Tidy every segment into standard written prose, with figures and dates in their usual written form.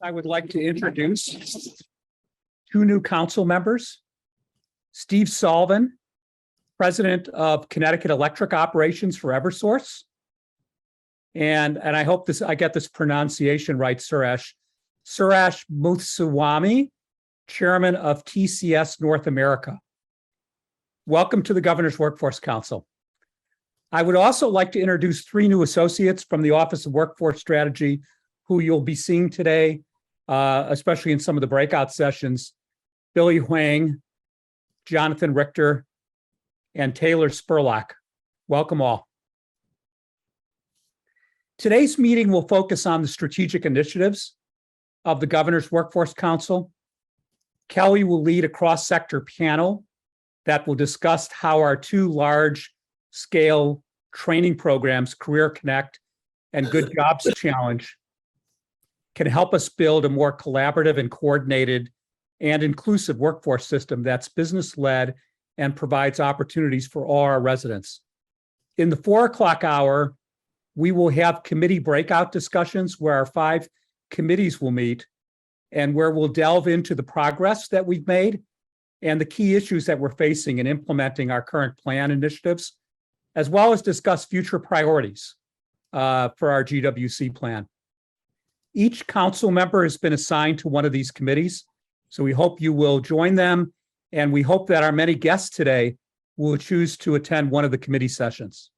I would like to introduce two new council members. Steve Sullivan, President of Connecticut Electric Operations for Eversource. And I hope I get this pronunciation right, Suresh Muthuswamy, Chairman of TCS North America. Welcome to the Governor's Workforce Council. I would also like to introduce three new associates from the Office of Workforce Strategy who you'll be seeing today, especially in some of the breakout sessions. Billy Huang, Jonathan Richter, and Taylor Spurlock. Welcome all. Today's meeting will focus on the strategic initiatives of the Governor's Workforce Council. Kelly will lead a cross-sector panel that will discuss how our two large-scale training programs, Career Connect and Good Jobs Challenge, can help us build a more collaborative and coordinated and inclusive workforce system that's business-led and provides opportunities for all our residents. In the 4 o'clock hour, we will have committee breakout discussions where our 5 committees will meet and where we'll delve into the progress that we've made and the key issues that we're facing in implementing our current plan initiatives, as well as discuss future priorities for our GWC plan. Each council member has been assigned to one of these committees, so we hope you will join them, and we hope that our many guests today will choose to attend one of the committee sessions.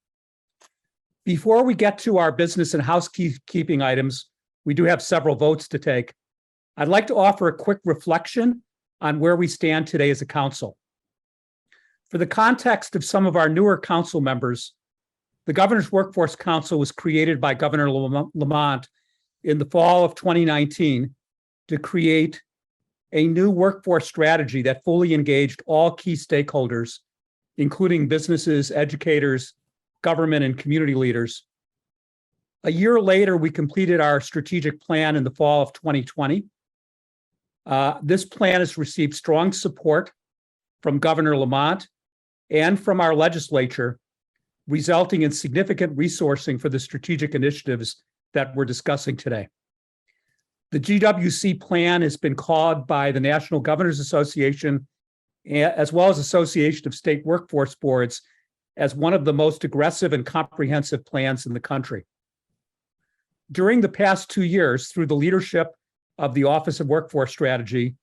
Before we get to our business and housekeeping items, we do have several votes to take. I'd like to offer a quick reflection on where we stand today as a council. For the context of some of our newer council members, the Governor's Workforce Council was created by Governor Lamont in the fall of 2019 to create a new workforce strategy that fully engaged all key stakeholders, including businesses, educators, government, and community leaders. A year later, we completed our strategic plan in the fall of 2020. This plan has received strong support from Governor Lamont and from our legislature, resulting in significant resourcing for the strategic initiatives that we're discussing today. The GWC plan has been called by the National Governors Association, as well as Association of State Workforce Boards, as one of the most aggressive and comprehensive plans in the country. During the past 2 years, through the leadership of the Office of Workforce Strategy,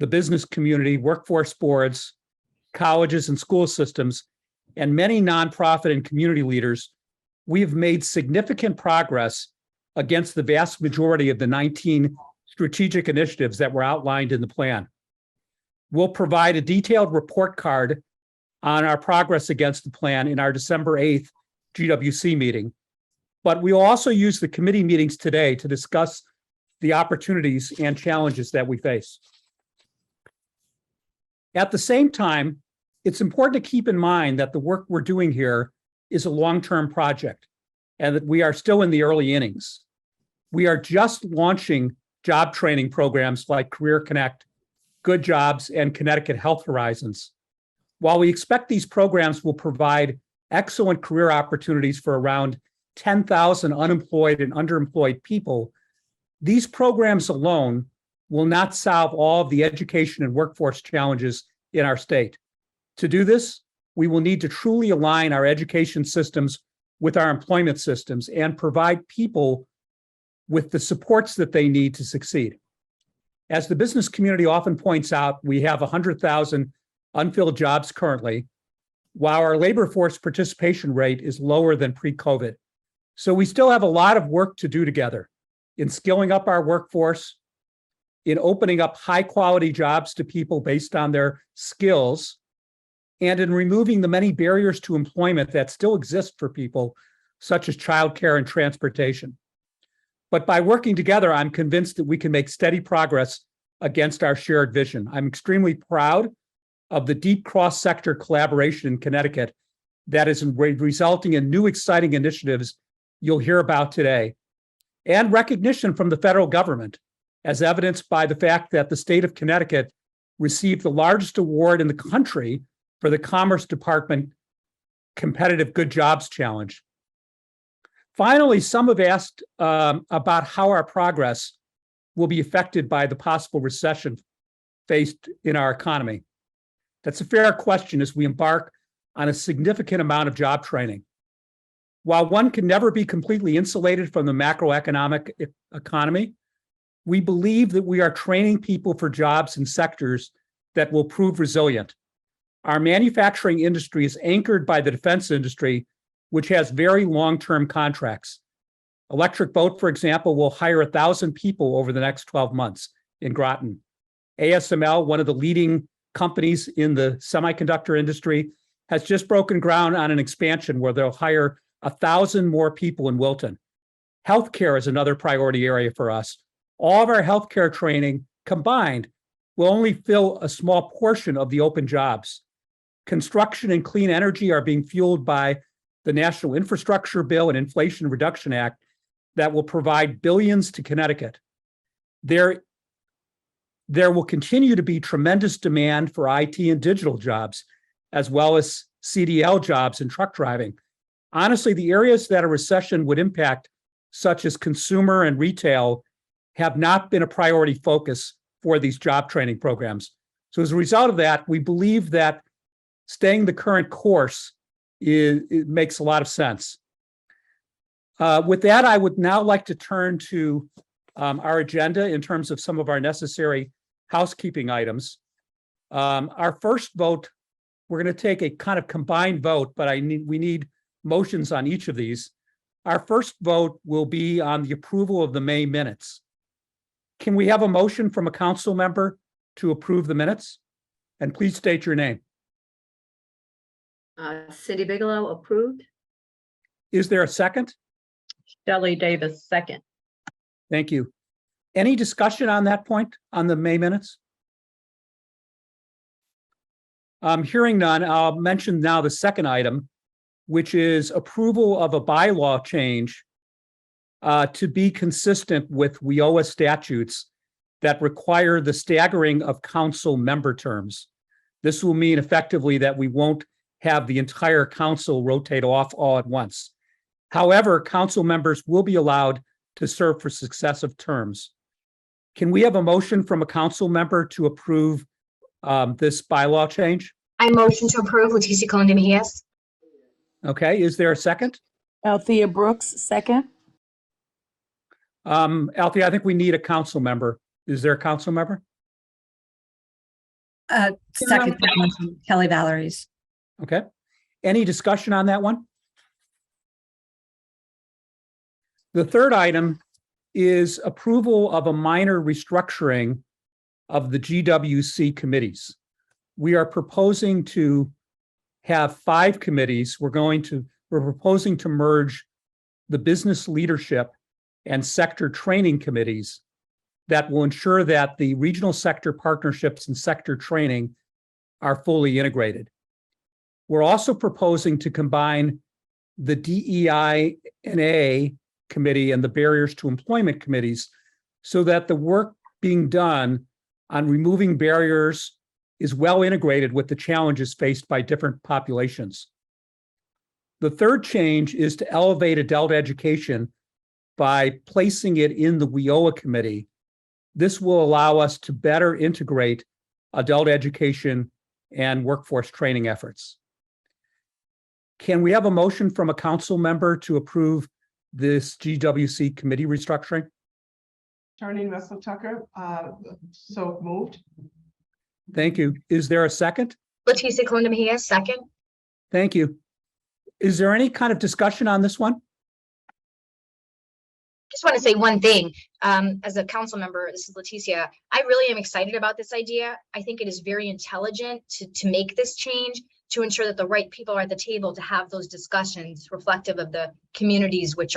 the business community, workforce boards, colleges and school systems, and many nonprofit and community leaders, we have made significant progress against the vast majority of the 19 strategic initiatives that were outlined in the plan. We'll provide a detailed report card on our progress against the plan in our December 8th GWC meeting, but we'll also use the committee meetings today to discuss the opportunities and challenges that we face. At the same time, it's important to keep in mind that the work we're doing here is a long-term project and that we are still in the early innings. We are just launching job training programs like Career Connect, Good Jobs, and Connecticut Health Horizons. While we expect these programs will provide excellent career opportunities for around 10,000 unemployed and underemployed people, these programs alone will not solve all of the education and workforce challenges in our state. To do this, we will need to truly align our education systems with our employment systems and provide people with the supports that they need to succeed. As the business community often points out, we have 100,000 unfilled jobs currently, while our labor force participation rate is lower than pre-COVID. So we still have a lot of work to do together in skilling up our workforce, in opening up high-quality jobs to people based on their skills, and in removing the many barriers to employment that still exist for people, such as childcare and transportation. But by working together, I'm convinced that we can make steady progress against our shared vision. I'm extremely proud of the deep cross-sector collaboration in Connecticut that is resulting in new exciting initiatives you'll hear about today, and recognition from the federal government, as evidenced by the fact that the state of Connecticut received the largest award in the country for the Commerce Department Competitive Good Jobs Challenge. Finally, some have asked about how our progress will be affected by the possible recession faced in our economy? That's a fair question as we embark on a significant amount of job training. While one can never be completely insulated from the macroeconomic economy, we believe that we are training people for jobs in sectors that will prove resilient. Our manufacturing industry is anchored by the defense industry, which has very long-term contracts. Electric Boat, for example, will hire 1,000 people over the next 12 months in Groton. ASML, one of the leading companies in the semiconductor industry, has just broken ground on an expansion where they'll hire 1,000 more people in Wilton. Healthcare is another priority area for us. All of our healthcare training combined will only fill a small portion of the open jobs. Construction and clean energy are being fueled by the National Infrastructure Bill and Inflation Reduction Act that will provide billions to Connecticut. There will continue to be tremendous demand for IT and digital jobs, as well as CDL jobs and truck driving. Honestly, the areas that a recession would impact, such as consumer and retail, have not been a priority focus for these job training programs. So as a result of that, we believe that staying the current course it makes a lot of sense. With that, I would now like to turn to our agenda in terms of some of our necessary housekeeping items. Our first vote, we're going to take a kind of combined vote, but we need motions on each of these. Our first vote will be on the approval of the May minutes. Can we have a motion from a council member to approve the minutes? And please state your name. City Bigelow, approved. Is there a second? Shelley Davis, second. Thank you. Any discussion on that point, on the May minutes? Hearing none, I'll mention now the second item, which is approval of a bylaw change to be consistent with WIOA statutes that require the staggering of council member terms. This will mean effectively that we won't have the entire council rotate off all at once. However, council members will be allowed to serve for successive terms. Can we have a motion from a council member to approve this bylaw change? I motion to approve. Leticia Colon Mejias. Okay, is there a second? Althea Brooks, second. Althea, I think we need a council member. Is there a council member? Second motion, Kelly Vailleres. Okay. Any discussion on that one? The third item is approval of a minor restructuring of the GWC committees. We are proposing to have 5 committees. We're proposing to merge the business leadership and sector training committees that will ensure that the regional sector partnerships and sector training are fully integrated. We're also proposing to combine the DEI&A committee and the barriers to employment committees so that the work being done on removing barriers is well integrated with the challenges faced by different populations. The third change is to elevate adult education by placing it in the WIOA committee. This will allow us to better integrate adult education and workforce training efforts. Can we have a motion from a council member to approve this GWC committee restructuring? Charlene Russell Tucker, so moved. Thank you. Is there a second? Leticia Colon Mejias, second. Thank you. Is there any kind of discussion on this one? Just want to say one thing. As a council member, this is Leticia. I really am excited about this idea. I think it is very intelligent to make this change to ensure that the right people are at the table to have those discussions reflective of the communities which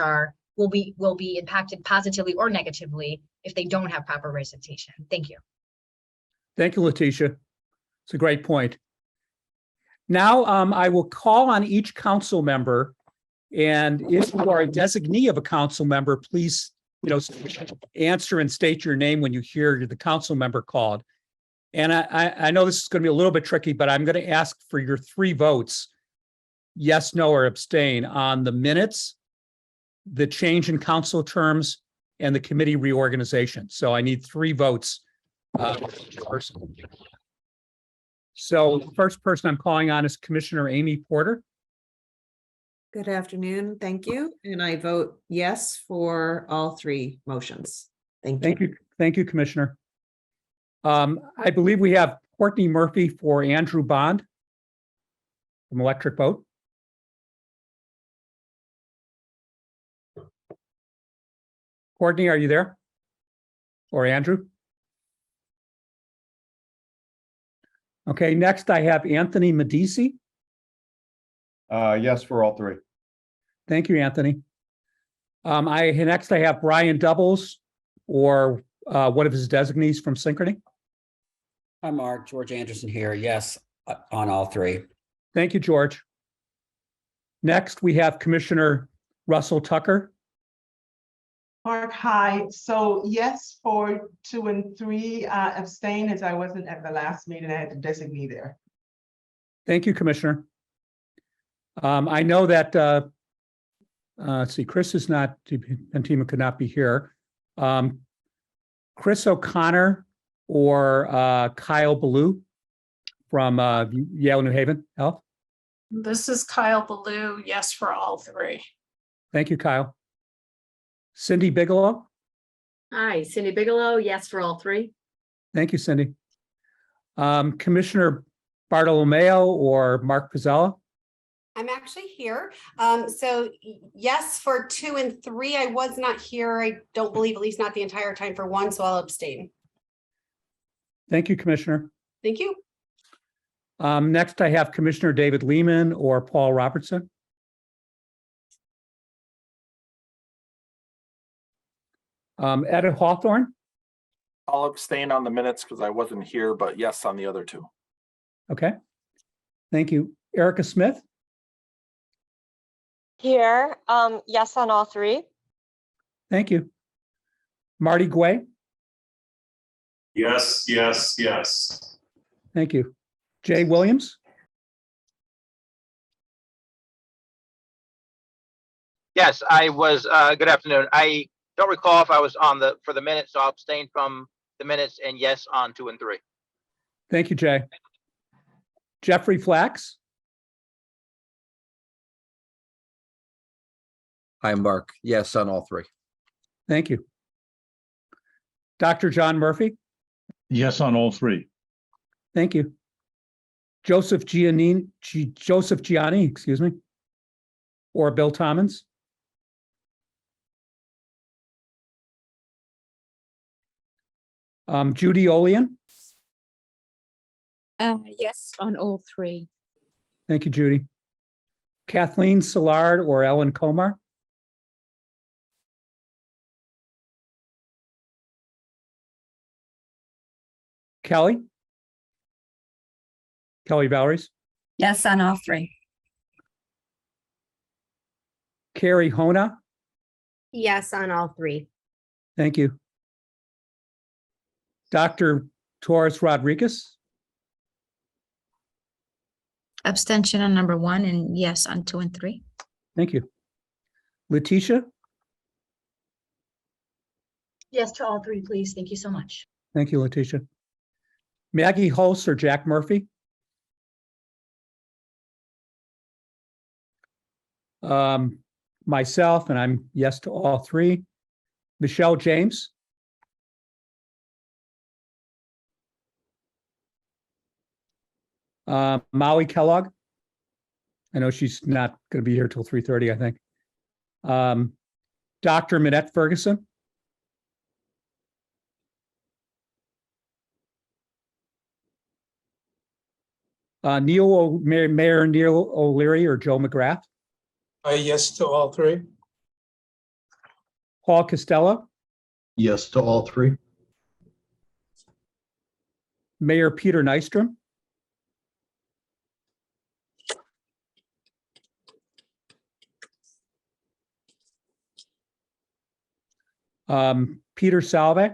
will be impacted positively or negatively if they don't have proper representation. Thank you. Thank you, Leticia. It's a great point. Now, I will call on each council member, and if you are a designee of a council member, please, answer and state your name when you hear the council member called. And I know this is going to be a little bit tricky, but I'm going to ask for your 3 votes, yes, no, or abstain on the minutes, the change in council terms, and the committee reorganization. So I need 3 votes. For each person. So the first person I'm calling on is Commissioner Amy Porter. Good afternoon. Thank you. And I vote yes for all 3 motions. Thank you. Thank you. Thank you, Commissioner. I believe we have Courtney Murphy for Andrew Bond from Electric Boat. Courtney, are you there? Or Andrew? Okay, next I have Anthony Medici. Yes, for all 3. Thank you, Anthony. Next I have Brian Doubles or one of his designees from Synchrony. Hi, Mark. George Anderson here. Yes, on all 3. Thank you, George. Next, we have Commissioner Russell Tucker. Mark, hi. So yes for 2 and 3, abstain as I wasn't at the last meeting. I had to designate there. Thank you, Commissioner. I know that, let's see, Chris is not, Pentima could not be here. Chris O'Connor or Kyle Ballou from Yale New Haven Health. This is Kyle Ballou. Yes, for all 3. Thank you, Kyle. Cindy Bigelow. Hi, Cindy Bigelow, yes for all 3. Thank you, Cindy. Commissioner Bartolomeo or Mark Pizzella. I'm actually here. So yes, for 2 and 3, I was not here. I don't believe, at least not the entire time for 1, so I'll abstain. Thank you, Commissioner. Thank you. Next, I have Commissioner David Lehman or Paul Robertson. Ed Hawthorne. I'll abstain on the minutes because I wasn't here, but yes on the other 2. Okay. Thank you. Erica Smith. Here, yes on all 3. Thank you. Marty Guay. Yes, yes, yes. Thank you. Jay Williams. Yes, I was, good afternoon. I don't recall if I was on for the minutes, so I'll abstain from the minutes and yes on 2 and 3. Thank you, Jay. Jeffrey Flax. Hi, Mark. Yes on all 3. Thank you. Dr. John Murphy. Yes on all 3. Thank you. Joseph Gianni, excuse me, or Bill Tommins. Judy Olean. Yes, on all 3. Thank you, Judy. Kathleen Szilard or Ellen Komar. Kelly Vailleres. Yes, on all 3. Carrie Hona. Yes on all 3. Thank you. Dr. Torres Rodriguez. Abstention on number 1 and yes on 2 and 3. Thank you. Letitia. Yes to all 3, please. Thank you so much. Thank you, Letitia. Maggie Hulse or Jack Murphy. Myself, and I'm yes to all 3. Michelle James. Molly Kellogg. I know she's not going to be here till 3:30, I think. Dr. Minette Ferguson. Mayor Neil O'Leary or Joe McGrath. Yes to all 3. Paul Costello. Yes to all 3. Mayor Peter Nystrom. Peter Salve.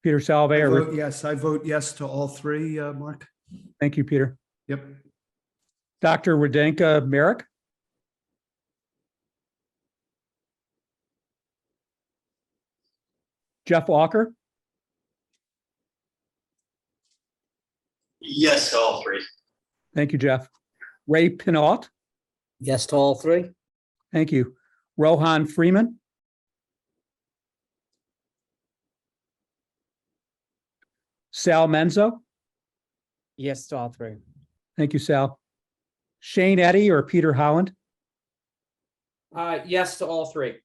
Peter Salve. Yes, I vote yes to all 3, Mark. Thank you, Peter. Yep. Dr. Radenka Merrick. Jeff Walker, Yes to all three. thank you, Jeff. Ray Pinault, Yes to all three. thank you. Rohan Freeman, Sal Menzo, Yes to all three. thank you, Sal. Shane Eddy or Peter Holland, Yes to all three.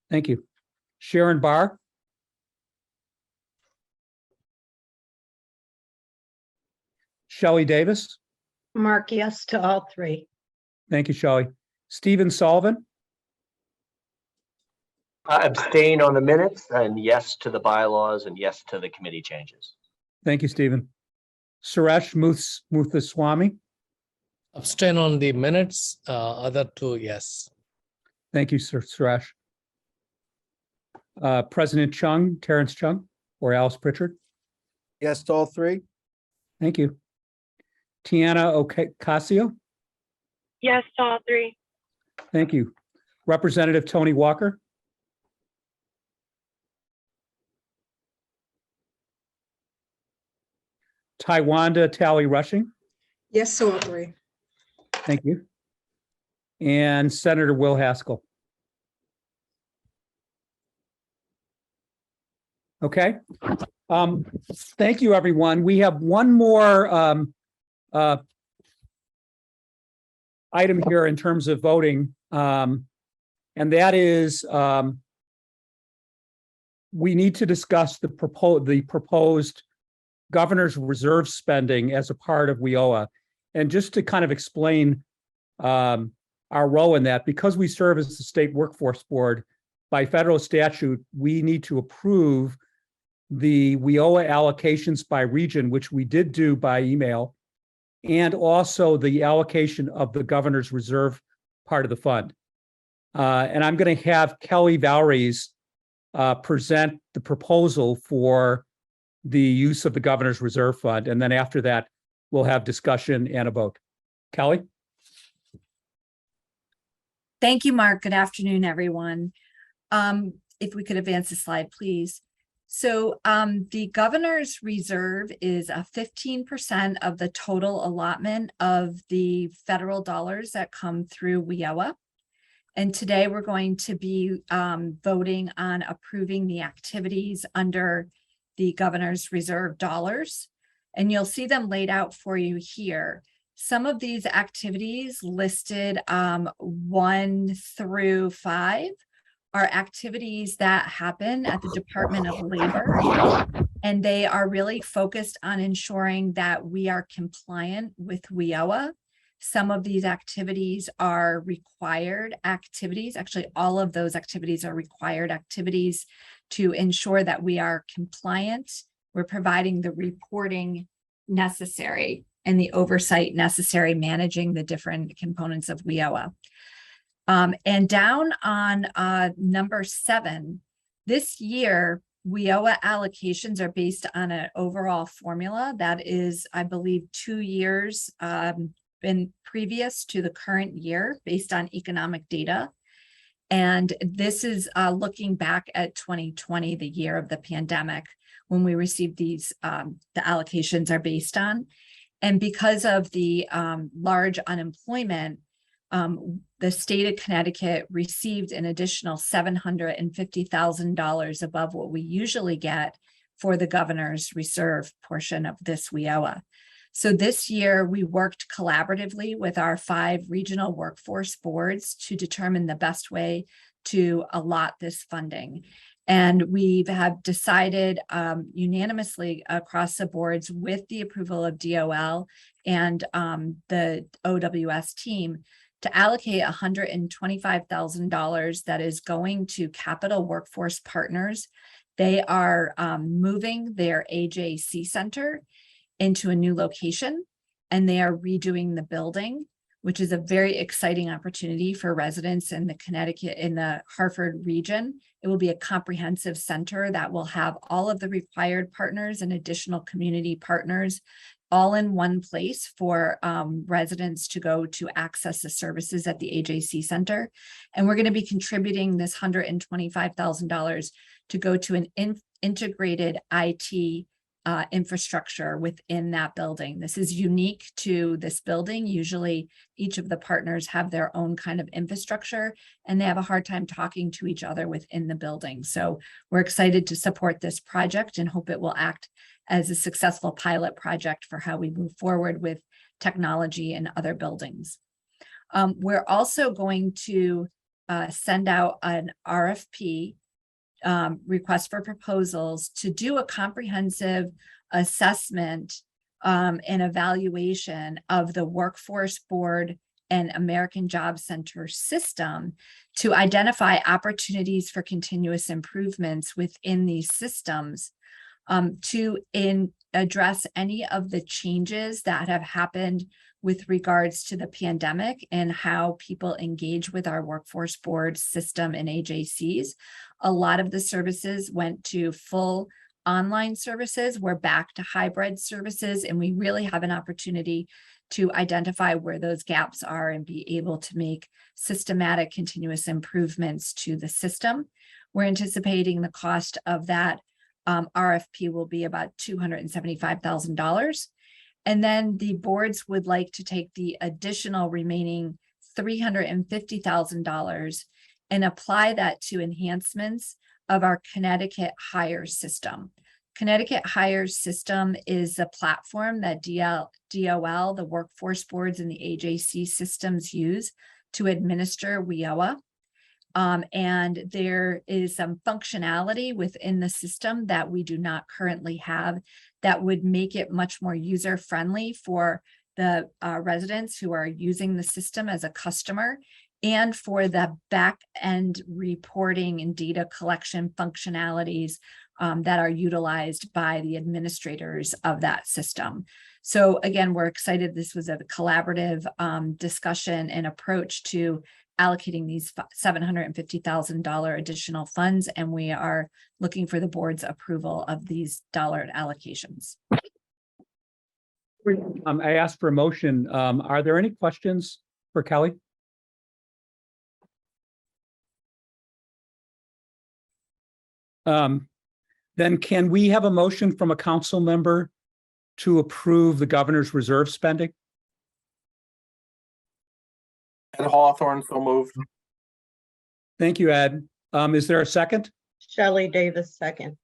thank you. Sharon Barr, Shelley Davis, Mark, yes to all three. thank you, Shelley. Stephen Sullivan, Abstain on the minutes and yes to the bylaws and yes to the committee changes. thank you, Stephen. Suresh Muthuswamy, Abstain on the minutes, other two, yes. thank you, Suresh. President Chung, Terrence Chung, or Alice Pritchard, Yes to all three? thank you. Tiana Ocasio, Yes to all three. thank you. Representative Tony Walker, Taiwanda Tally Rushing, Yes to all three. thank you. And Senator Will Haskell. Okay. Thank you, everyone. We have one more item here in terms of voting, and that is we need to discuss the proposed governor's reserve spending as a part of WIOA. And just to kind of explain our role in that, because we serve as the state workforce board, by federal statute, we need to approve the WIOA allocations by region, which we did do by email, and also the allocation of the governor's reserve part of the fund. And I'm going to have Kelli-Vailleres present the proposal for the use of the governor's reserve fund. And then after that, we'll have discussion and a vote. Kelly? Thank you, Mark. Good afternoon, everyone. If we could advance the slide, please. So the governor's reserve is a 15% of the total allotment of the federal dollars that come through WIOA. And today we're going to be voting on approving the activities under the governor's reserve dollars. And you'll see them laid out for you here. Some of these activities listed 1 through 5 are activities that happen at the Department of Labor, and they are really focused on ensuring that we are compliant with WIOA. Some of these activities are required activities. Actually, all of those activities are required activities to ensure that we are compliant. We're providing the reporting necessary and the oversight necessary managing the different components of WIOA. And down on number 7, this year, WIOA allocations are based on an overall formula that is, I believe, 2 years been previous to the current year based on economic data. And this is looking back at 2020, the year of the pandemic, when we received these, the allocations are based on. And because of the large unemployment, the state of Connecticut received an additional $750,000 above what we usually get for the governor's reserve portion of this WIOA. So this year we worked collaboratively with our 5 regional workforce boards to determine the best way to allot this funding. And we have decided unanimously across the boards with the approval of DOL and the OWS team to allocate $125,000 that is going to Capital Workforce Partners. They are moving their AJC Center into a new location, and they are redoing the building, which is a very exciting opportunity for residents in the Connecticut, in the Hartford region. It will be a comprehensive center that will have all of the required partners and additional community partners all in one place for residents to go to access the services at the AJC Center. And we're going to be contributing this $125,000 to go to an integrated IT infrastructure within that building. This is unique to this building. Usually each of the partners have their own kind of infrastructure and they have a hard time talking to each other within the building. So we're excited to support this project and hope it will act as a successful pilot project for how we move forward with technology in other buildings. We're also going to send out an RFP, request for proposals, to do a comprehensive assessment and evaluation of the Workforce Board and American Job Center system to identify opportunities for continuous improvements within these systems, to address any of the changes that have happened with regards to the pandemic and how people engage with our Workforce Board system and AJCs. A lot of the services went to full online services. We're back to hybrid services, and we really have an opportunity to identify where those gaps are and be able to make systematic continuous improvements to the system. We're anticipating the cost of that RFP will be about $275,000. And then the boards would like to take the additional remaining $350,000 and apply that to enhancements of our Connecticut Hires system. Connecticut Hires system is a platform that DOL, the workforce boards and the AJC systems use to administer WIOA. And there is some functionality within the system that we do not currently have that would make it much more user-friendly for the residents who are using the system as a customer, and for the back-end reporting and data collection functionalities that are utilized by the administrators of that system. So again, we're excited. This was a collaborative discussion and approach to allocating these $750,000 additional funds, and we are looking for the board's approval of these dollar allocations. I asked for a motion. Are there any questions for Kelly? Then can we have a motion from a council member to approve the governor's reserve spending? Ed Hawthorne, so moved. Thank you, Ed. Is there a second? Shelley Davis, second.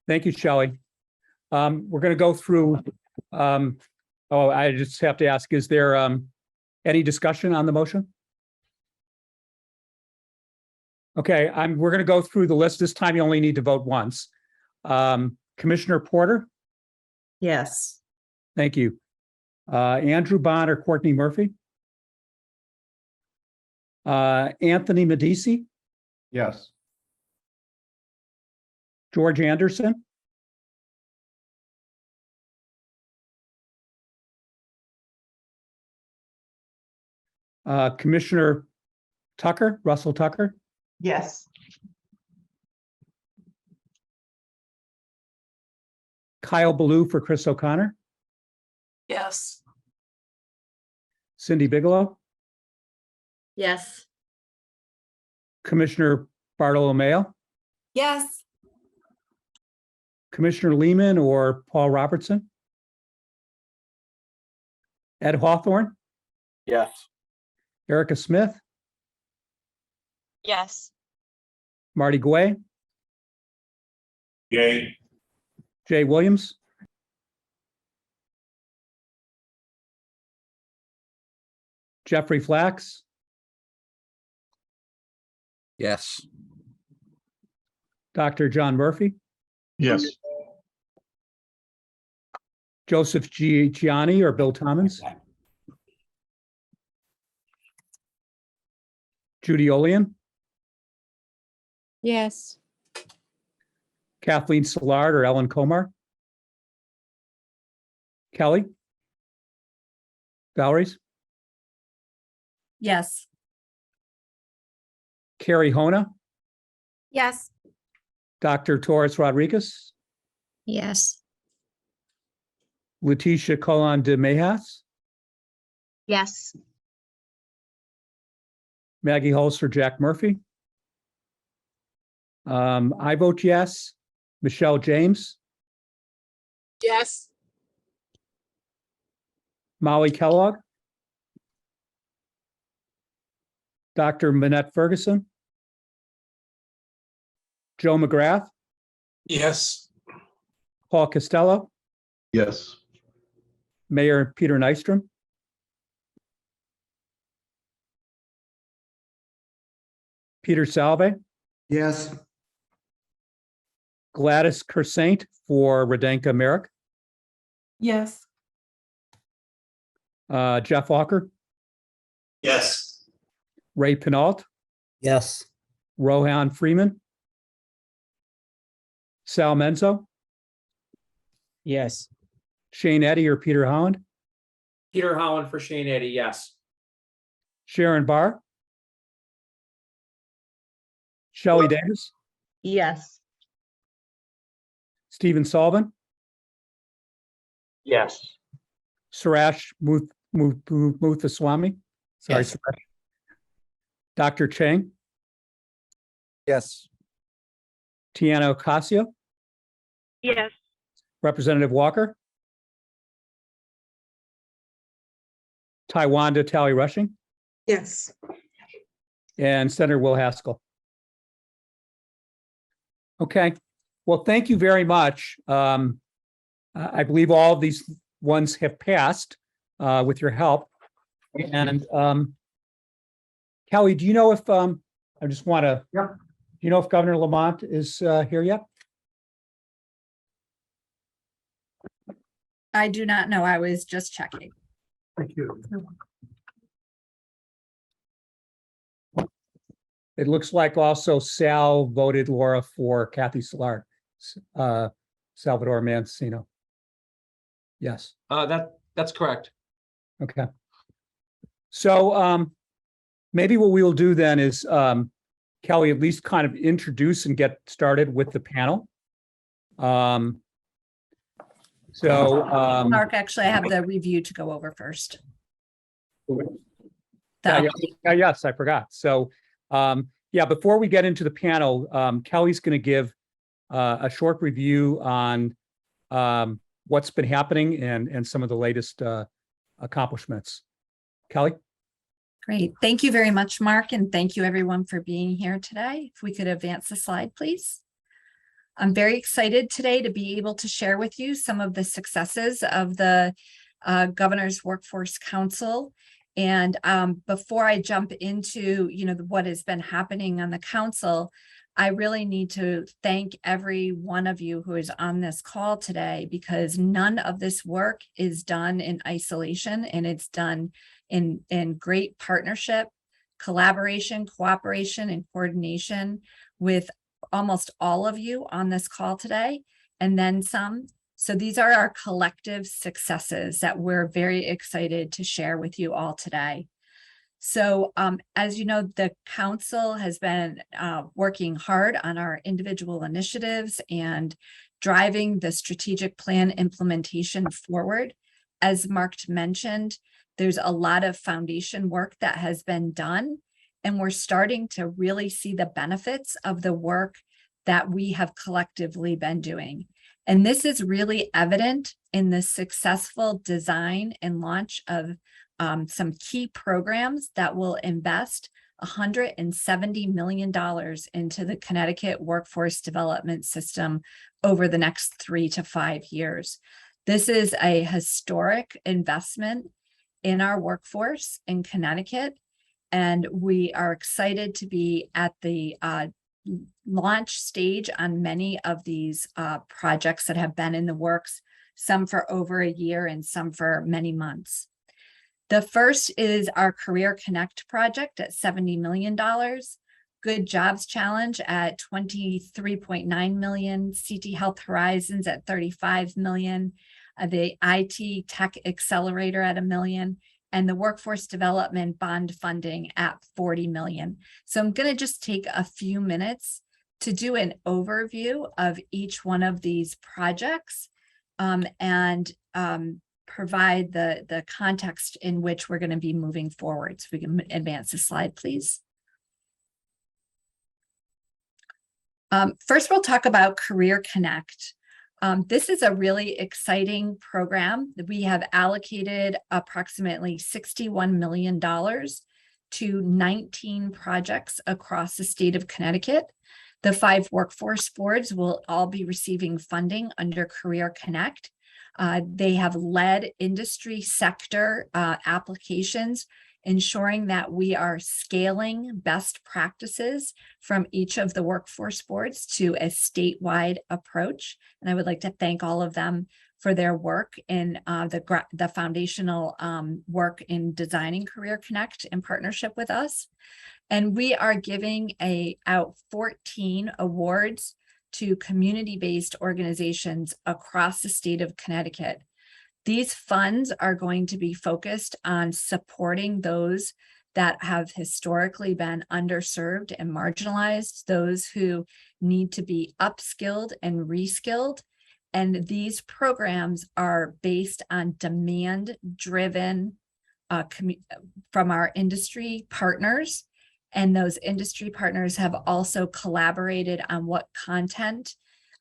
Thank you, Shelley. We're going to go through. I just have to ask, is there any discussion on the motion? Okay, we're going to go through the list. This time you only need to vote once. Commissioner Porter? Yes. Thank you. Andrew Bond or Courtney Murphy? Anthony Medici? Yes. George Anderson? Commissioner Tucker, Russell Tucker? Yes. Kyle Ballou for Chris O'Connor? Yes. Cindy Bigelow? Yes. Commissioner Bartolomeo? Yes. Commissioner Lehman or Paul Robertson? Ed Hawthorne? Yes. Erica Smith? Yes. Marty Guay? Yay. Jay Williams? Jeffrey Flax? Yes. Dr. John Murphy? Yes. Joseph Gianni or Bill Tommins? Judy Olian? Yes. Kathleen Szilard or Ellen Komar? Kelly? Vailleres? Yes. Carrie Hona? Yes. Dr. Torres Rodriguez? Yes. Letitia Colon de Mejas, Yes. Maggie Holster, Jack Murphy. I vote yes. Michelle James, Yes. Molly Kellogg, Dr. Manette Ferguson, Joe McGrath, Yes. Paul Costello, Yes. Mayor Peter Nystrom. Peter Salve, Yes. Gladys Kersaint for Rodenka Merrick, Yes. Jeff Walker, Yes. Ray Pinault, Yes. Rohan Freeman, Sal Menzo, Yes. Shane Eddy or Peter Holland, Peter Holland for Shane Eddy, yes. Sharon Barr, Shelley Davis, Yes. Stephen Sullivan, Yes. Suresh Muthuswamy. Sorry, Yes. Suresh. Dr. Chang, Yes. Tiana Ocasio, Yes. Representative Walker, Taiwanda Tally Rushing, Yes. and Senator Will Haskell. Okay, well, thank you very much. I believe all of these ones have passed with your help. And Kelly, do you know if I just want to? Yep. Do you know if Governor Lamont is here yet? I do not know. I was just checking. Thank you. It looks like also Sal voted Laura for Kathy Solar, Salvador Mancino. Yes. That's correct. Okay. So maybe what we will do then is Kelly, at least kind of introduce and get started with the panel. Mark, actually, I have the review to go over first. Yes, I forgot. So yeah, before we get into the panel, Kelly's going to give a short review on what's been happening and some of the latest accomplishments. Kelly? Great. Thank you very much, Mark, and thank you everyone for being here today. If we could advance the slide, please. I'm very excited today to be able to share with you some of the successes of the Governor's Workforce Council. And before I jump into, what has been happening on the council, I really need to thank every one of you who is on this call today, because none of this work is done in isolation, and it's done in great partnership, collaboration, cooperation, and coordination with almost all of you on this call today, and then some. So these are our collective successes that we're very excited to share with you all today. So as you know, the council has been working hard on our individual initiatives and driving the strategic plan implementation forward. As Mark mentioned, there's a lot of foundation work that has been done, and we're starting to really see the benefits of the work that we have collectively been doing. And this is really evident in the successful design and launch of some key programs that will invest $170 million into the Connecticut workforce development system over the next 3 to 5 years. This is a historic investment in our workforce in Connecticut, and we are excited to be at the launch stage on many of these projects that have been in the works, some for over a year and some for many months. The first is our Career Connect project at $70 million, Good Jobs Challenge at $23.9 million, CT Health Horizons at $35 million, the IT Tech Accelerator at $1 million, and the Workforce Development Bond Funding at $40 million. So I'm going to just take a few minutes to do an overview of each one of these projects and provide the context in which we're going to be moving forward. So we can advance the slide, please. First, we'll talk about Career Connect. This is a really exciting program that we have allocated approximately $61 million to 19 projects across the state of Connecticut. The 5 workforce boards will all be receiving funding under Career Connect. They have led industry sector applications, ensuring that we are scaling best practices from each of the workforce boards to a statewide approach. And I would like to thank all of them for their work in the foundational work in designing Career Connect in partnership with us. And we are giving out 14 awards to community-based organizations across the state of Connecticut. These funds are going to be focused on supporting those that have historically been underserved and marginalized, those who need to be upskilled and reskilled. And these programs are based on demand-driven from our industry partners. And those industry partners have also collaborated on what content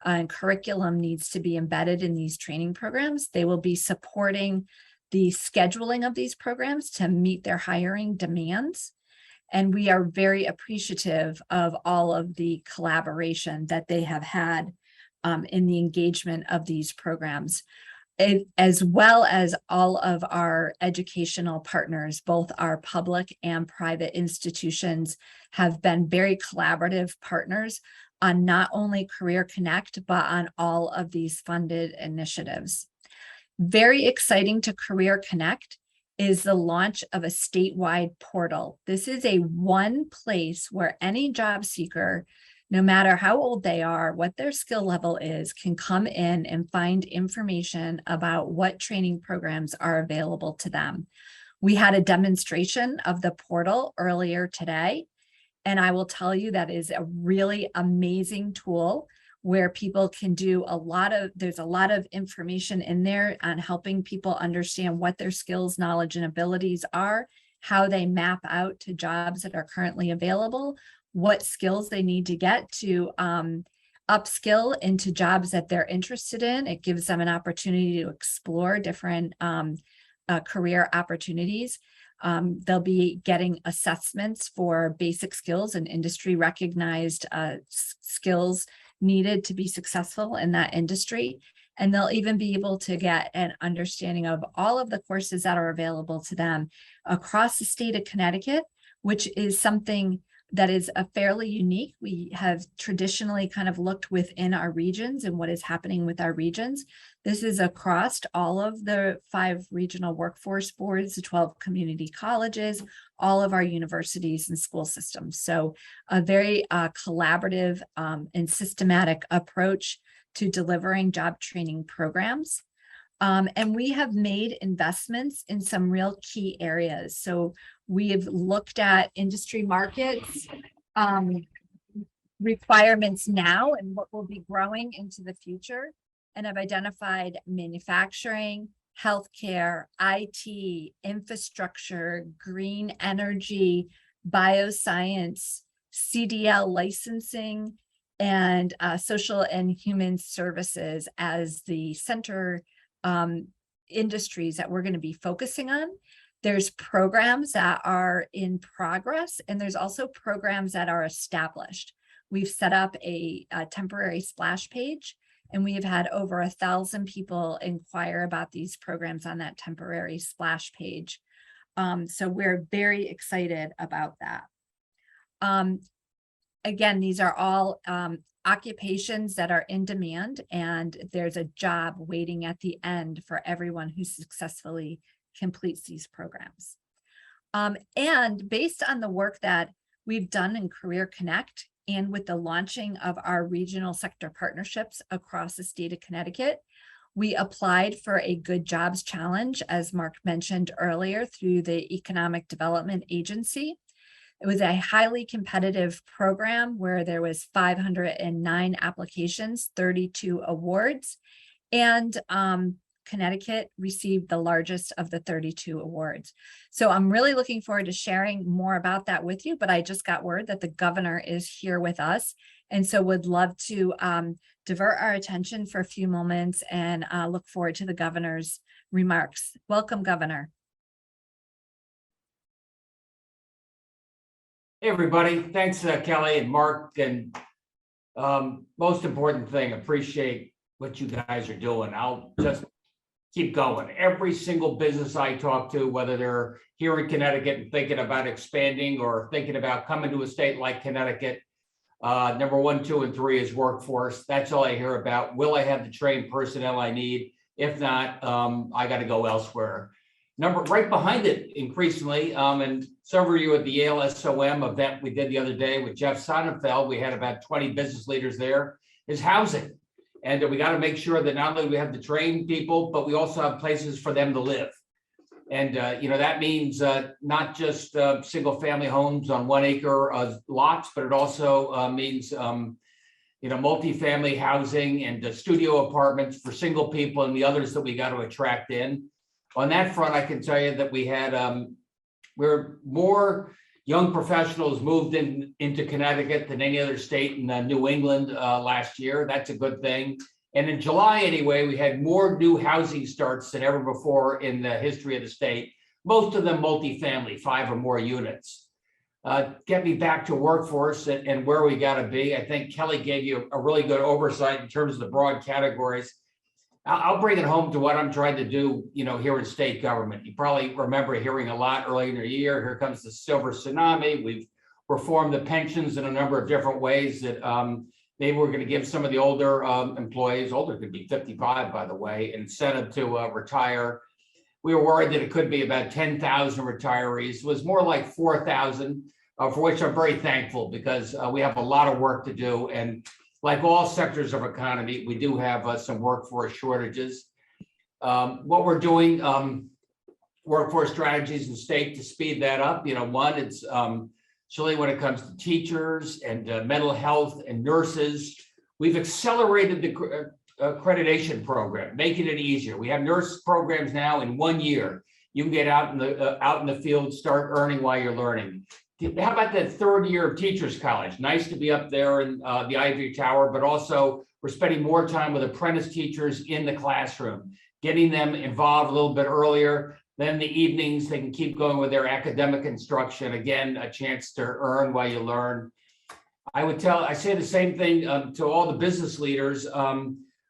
and curriculum needs to be embedded in these training programs. They will be supporting the scheduling of these programs to meet their hiring demands. And we are very appreciative of all of the collaboration that they have had in the engagement of these programs, as well as all of our educational partners. Both our public and private institutions have been very collaborative partners on not only Career Connect, but on all of these funded initiatives. Very exciting to Career Connect is the launch of a statewide portal. This is a one place where any job seeker, no matter how old they are, what their skill level is, can come in and find information about what training programs are available to them. We had a demonstration of the portal earlier today, and I will tell you that is a really amazing tool where people can do there's a lot of information in there on helping people understand what their skills, knowledge, and abilities are, how they map out to jobs that are currently available, what skills they need to get to upskill into jobs that they're interested in. It gives them an opportunity to explore different career opportunities. They'll be getting assessments for basic skills and industry recognized skills needed to be successful in that industry. And they'll even be able to get an understanding of all of the courses that are available to them across the state of Connecticut, which is something that is fairly unique. We have traditionally kind of looked within our regions and what is happening with our regions. This is across all of the 5 regional workforce boards, the 12 community colleges, all of our universities and school systems. So a very collaborative and systematic approach to delivering job training programs. And we have made investments in some real key areas. So we have looked at industry markets, requirements now and what will be growing into the future, and have identified manufacturing, healthcare, IT, infrastructure, green energy, bioscience, CDL licensing, and social and human services as the center industries that we're going to be focusing on. There's programs that are in progress, and there's also programs that are established. We've set up a temporary splash page, and we have had over 1,000 people inquire about these programs on that temporary splash page. So we're very excited about that. Again, these are all occupations that are in demand, and there's a job waiting at the end for everyone who successfully completes these programs. And based on the work that we've done in Career Connect and with the launching of our regional sector partnerships across the state of Connecticut, we applied for a Good Jobs Challenge, as Mark mentioned earlier, through the Economic Development Agency. It was a highly competitive program where there was 509 applications, 32 awards, And Connecticut received the largest of the 32 awards. So I'm really looking forward to sharing more about that with you, but I just got word that the governor is here with us. And so would love to divert our attention for a few moments and look forward to the governor's remarks. Welcome, Governor. Hey, everybody. Thanks, Kelly and Mark. And most important thing, appreciate what you guys are doing. I'll just keep going. Every single business I talk to, whether they're here in Connecticut and thinking about expanding or thinking about coming to a state like Connecticut, number 1, 2, and 3 is workforce. That's all I hear about. Will I have the trained personnel I need? If not, I got to go elsewhere. Right behind it, increasingly, and some of you at the Yale SOM event we did the other day with Jeff Sonnenfeld, we had about 20 business leaders there, is housing. And we got to make sure that not only we have the trained people, but we also have places for them to live. And, that means not just single family homes on 1 acre lots, but it also means, multifamily housing and studio apartments for single people and the others that we got to attract in. On that front, I can tell you that we had, we're more young professionals moved into Connecticut than any other state in New England last year. That's a good thing. And in July, anyway, we had more new housing starts than ever before in the history of the state, most of them multifamily, 5 or more units. Get me back to workforce and where we got to be. I think Kelly gave you a really good oversight in terms of the broad categories. I'll bring it home to what I'm trying to do, here in state government. You probably remember hearing a lot earlier in the year. Here comes the silver tsunami. We've reformed the pensions in a number of different ways that maybe we're going to give some of the older employees, older could be 55, by the way, incentive to retire. We were worried that it could be about 10,000 retirees. It was more like 4,000, for which I'm very thankful because we have a lot of work to do. And like all sectors of economy, we do have some workforce shortages. What we're doing, workforce strategies in the state to speed that up. One, it's certainly when it comes to teachers and mental health and nurses. We've accelerated the accreditation program, making it easier. We have nurse programs now in 1 year. You can get out in the field, start earning while you're learning. How about that 3rd year of teachers college? Nice to be up there in the ivory tower, but also we're spending more time with apprentice teachers in the classroom, getting them involved a little bit earlier. Then in the evenings, they can keep going with their academic instruction. Again, a chance to earn while you learn. I say the same thing to all the business leaders.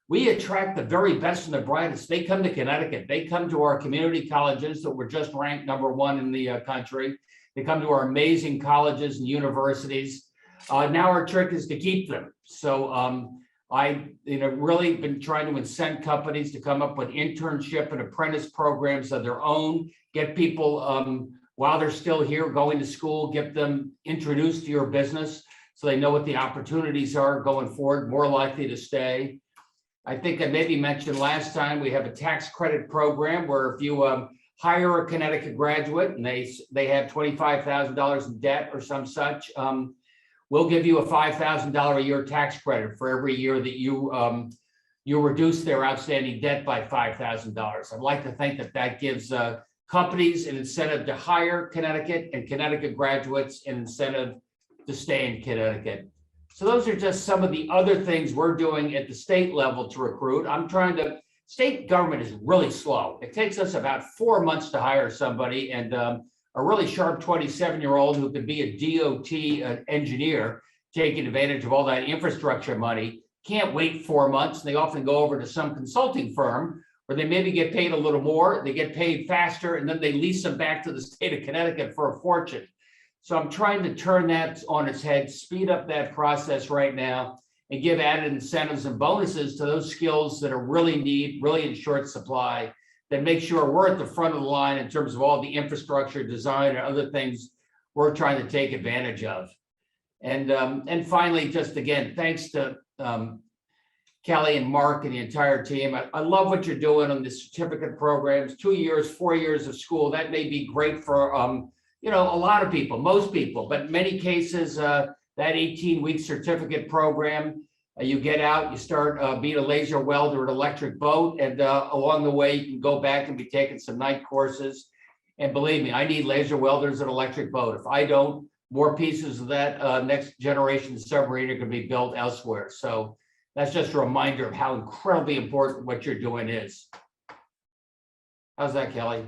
We attract the very best and the brightest. They come to Connecticut. They come to our community colleges that were just ranked number 1 in the country. They come to our amazing colleges and universities. Now our trick is to keep them. So I really been trying to incent companies to come up with internship and apprentice programs of their own, get people while they're still here going to school, get them introduced to your business so they know what the opportunities are going forward, more likely to stay. I think I maybe mentioned last time we have a tax credit program where if you hire a Connecticut graduate and they have $25,000 in debt or some such, we'll give you a $5,000 a year tax credit for every year that you reduce their outstanding debt by $5,000. I'd like to think that gives companies an incentive to hire Connecticut and Connecticut graduates an incentive to stay in Connecticut. So those are just some of the other things we're doing at the state level to recruit. State government is really slow. It takes us about 4 months to hire somebody, and a really sharp 27-year-old who could be a DOT engineer taking advantage of all that infrastructure money can't wait 4 months. They often go over to some consulting firm where they maybe get paid a little more, they get paid faster, and then they lease them back to the state of Connecticut for a fortune. So I'm trying to turn that on its head, speed up that process right now, and give added incentives and bonuses to those skills that are really in short supply, that make sure we're at the front of the line in terms of all the infrastructure design and other things we're trying to take advantage of. And finally, just again, thanks to Kelly and Mark and the entire team. I love what you're doing on the certificate programs, 2 years, 4 years of school. That may be great for a lot of people, most people, but in many cases, that 18-week certificate program You get out, you start being a laser welder at electric boat, and along the way, you can go back and be taking some night courses. And believe me, I need laser welders at electric boat. If I don't, more pieces of that next generation submarine are going to be built elsewhere. So that's just a reminder of how incredibly important what you're doing is. How's that, Kelly?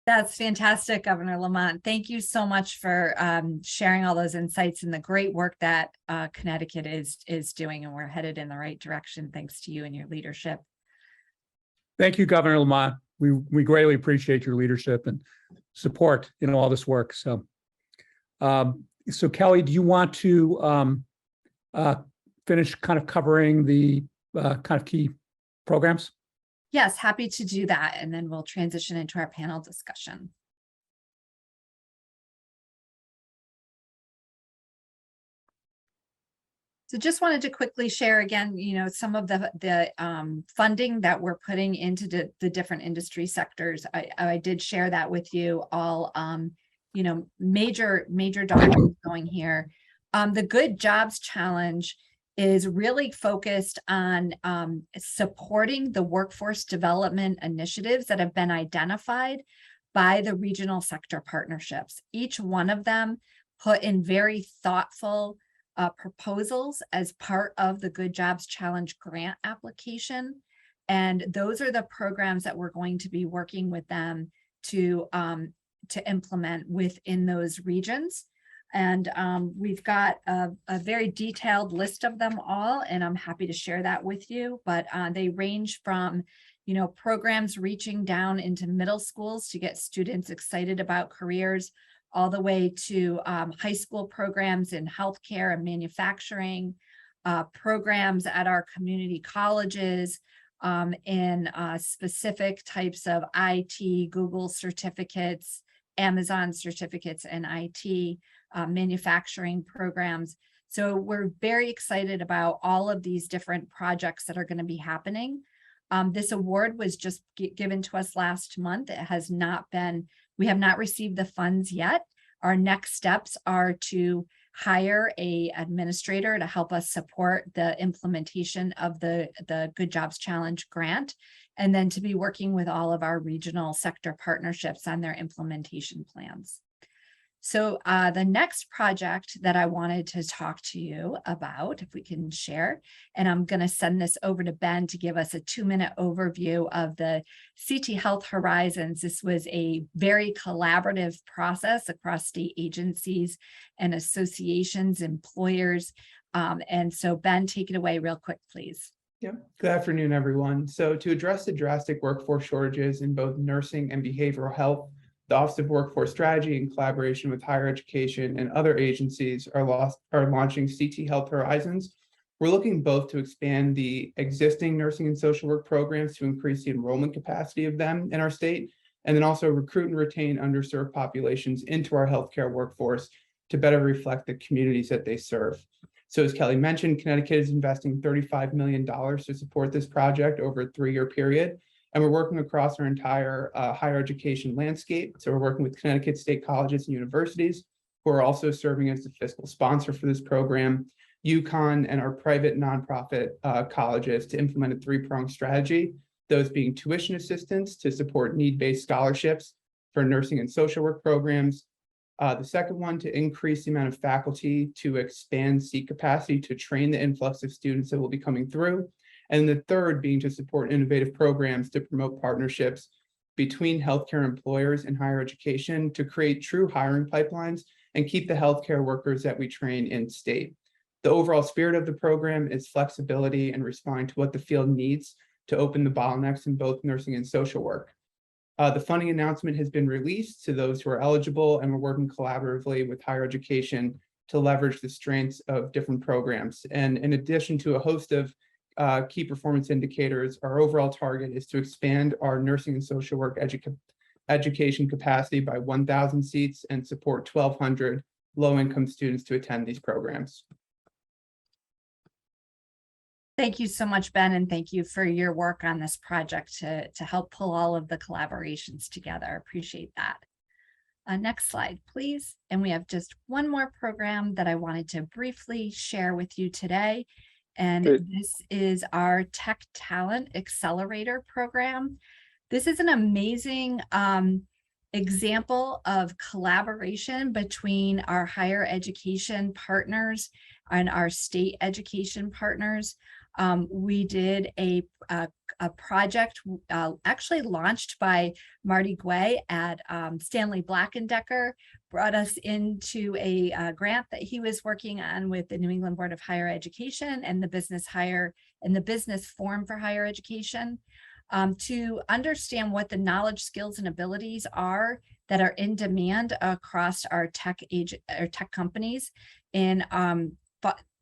That's fantastic, Governor Lamont. Thank you so much for sharing all those insights and the great work that Connecticut is doing, and we're headed in the right direction thanks to you and your leadership. Thank you, Governor Lamont. We greatly appreciate your leadership and support in all this work. So, Kelly, do you want to finish kind of covering the kind of key programs? Yes, happy to do that. And then we'll transition into our panel discussion. So just wanted to quickly share again, some of the funding that we're putting into the different industry sectors. I did share that with you all, major dollars going here. The Good Jobs Challenge is really focused on supporting the workforce development initiatives that have been identified by the regional sector partnerships. Each one of them put in very thoughtful proposals as part of the Good Jobs Challenge grant application. And those are the programs that we're going to be working with them to implement within those regions. And we've got a very detailed list of them all, and I'm happy to share that with you. But they range from, programs reaching down into middle schools to get students excited about careers, all the way to high school programs in healthcare and manufacturing, programs at our community colleges in specific types of IT, Google certificates, Amazon certificates in IT, manufacturing programs. So we're very excited about all of these different projects that are going to be happening. This award was just given to us last month. It has not been, we have not received the funds yet. Our next steps are to hire an administrator to help us support the implementation of the Good Jobs Challenge grant, and then to be working with all of our regional sector partnerships on their implementation plans. So the next project that I wanted to talk to you about, if we can share, and I'm going to send this over to Ben to give us a 2-minute overview of the CT Health Horizons. This was a very collaborative process across state agencies and associations, employers. And so Ben, take it away real quick, please. Yeah. Good afternoon, everyone. So to address the drastic workforce shortages in both nursing and behavioral health, the Office of Workforce Strategy, in collaboration with higher education and other agencies, are launching CT Health Horizons. We're looking both to expand the existing nursing and social work programs to increase the enrollment capacity of them in our state, and then also recruit and retain underserved populations into our healthcare workforce to better reflect the communities that they serve. So as Kelly mentioned, Connecticut is investing $35 million to support this project over a 3-year period. And we're working across our entire higher education landscape. So we're working with Connecticut state colleges and universities, who are also serving as the fiscal sponsor for this program, UConn, and our private nonprofit colleges to implement a 3-pronged strategy, those being tuition assistance to support need-based scholarships for nursing and social work programs. The second one, to increase the amount of faculty to expand seat capacity to train the influx of students that will be coming through. And the third being to support innovative programs to promote partnerships between healthcare employers and higher education to create true hiring pipelines and keep the healthcare workers that we train in state. The overall spirit of the program is flexibility and responding to what the field needs to open the bottlenecks in both nursing and social work. The funding announcement has been released to those who are eligible, and we're working collaboratively with higher education to leverage the strengths of different programs. And in addition to a host of key performance indicators, our overall target is to expand our nursing and social work education capacity by 1,000 seats and support 1,200 low-income students to attend these programs. Thank you so much, Ben, and thank you for your work on this project to help pull all of the collaborations together. Appreciate that. Next slide, please. And we have just one more program that I wanted to briefly share with you today. And Good. this is our Tech Talent Accelerator program. This is an amazing example of collaboration between our higher education partners and our state education partners. We did a project actually launched by Marty Guay at Stanley Black & Decker, brought us into a grant that he was working on with the New England Board of Higher Education and the Business Forum for Higher Education, to understand what the knowledge, skills, and abilities are that are in demand across our tech companies, and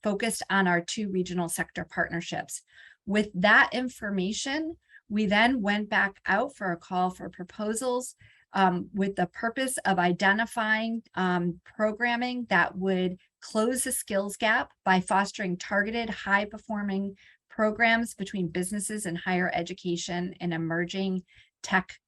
focused on our 2 regional sector partnerships. With that information, we then went back out for a call for proposals with the purpose of identifying programming that would close the skills gap by fostering targeted, high-performing programs between businesses and higher education and emerging tech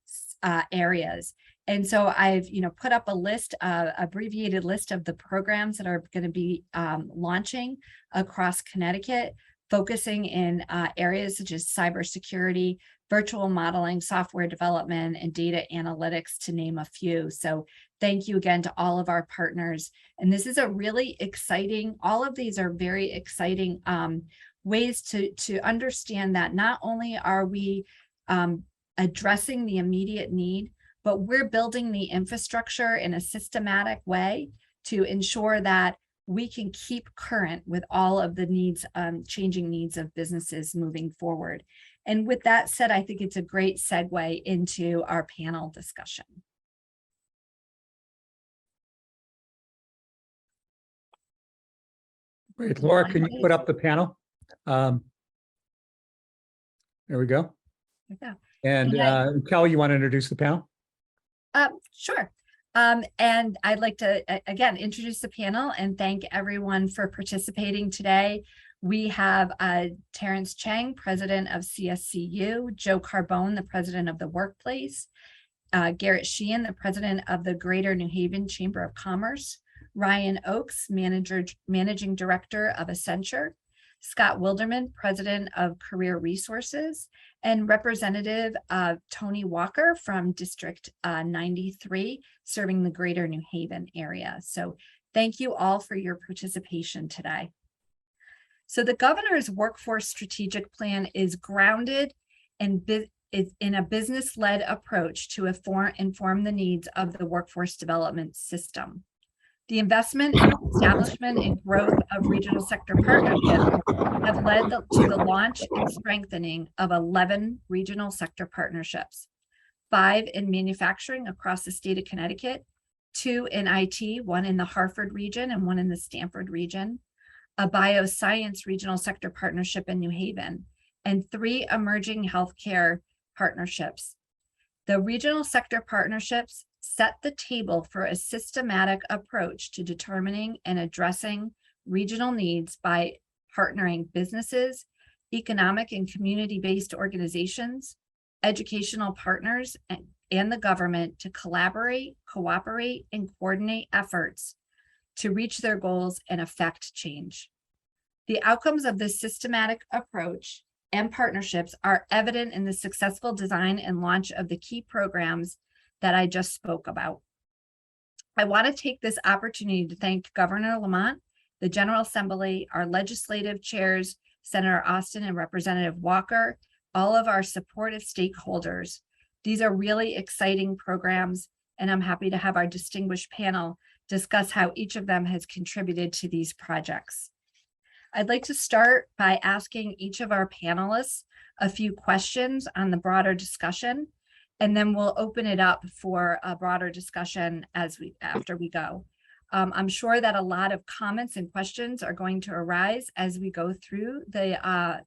areas. And so I've, put up a list, abbreviated list of the programs that are going to be launching across Connecticut, focusing in areas such as cybersecurity, virtual modeling, software development, and data analytics, to name a few. So thank you again to all of our partners. And this is a really exciting, all of these are very exciting ways to understand that not only are we addressing the immediate need, but we're building the infrastructure in a systematic way to ensure that we can keep current with all of the needs, changing needs of businesses moving forward. And with that said, I think it's a great segue into our panel discussion. Great. Laura, can you put up the panel? There we go. Yeah. And Kelly, you want to introduce the panel? Sure. And I'd like to, again, introduce the panel and thank everyone for participating today. We have Terrence Chang, president of CSCU, Joe Carbone, the president of the Workplace, Garrett Sheehan, the president of the Greater New Haven Chamber of Commerce, Ryan Oakes, managing director of Accenture, Scott Wilderman, president of Career Resources, and Representative Tony Walker from District 93, serving the Greater New Haven area. So thank you all for your participation today. So the governor's workforce strategic plan is grounded in a business-led approach to inform the needs of the workforce development system. The investment, establishment, and growth of regional sector partnerships have led to the launch and strengthening of 11 regional sector partnerships, 5 in manufacturing across the state of Connecticut, 2 in IT, 1 in the Hartford region and 1 in the Stamford region, a bioscience regional sector partnership in New Haven, and 3 emerging healthcare partnerships. The regional sector partnerships set the table for a systematic approach to determining and addressing regional needs by partnering businesses, economic and community-based organizations, educational partners, and the government to collaborate, cooperate, and coordinate efforts to reach their goals and affect change. The outcomes of this systematic approach and partnerships are evident in the successful design and launch of the key programs that I just spoke about. I want to take this opportunity to thank Governor Lamont, the General Assembly, our legislative chairs, Senator Austin and Representative Walker, all of our supportive stakeholders. These are really exciting programs, and I'm happy to have our distinguished panel discuss how each of them has contributed to these projects. I'd like to start by asking each of our panelists a few questions on the broader discussion, and then we'll open it up for a broader discussion after we go. I'm sure that a lot of comments and questions are going to arise as we go through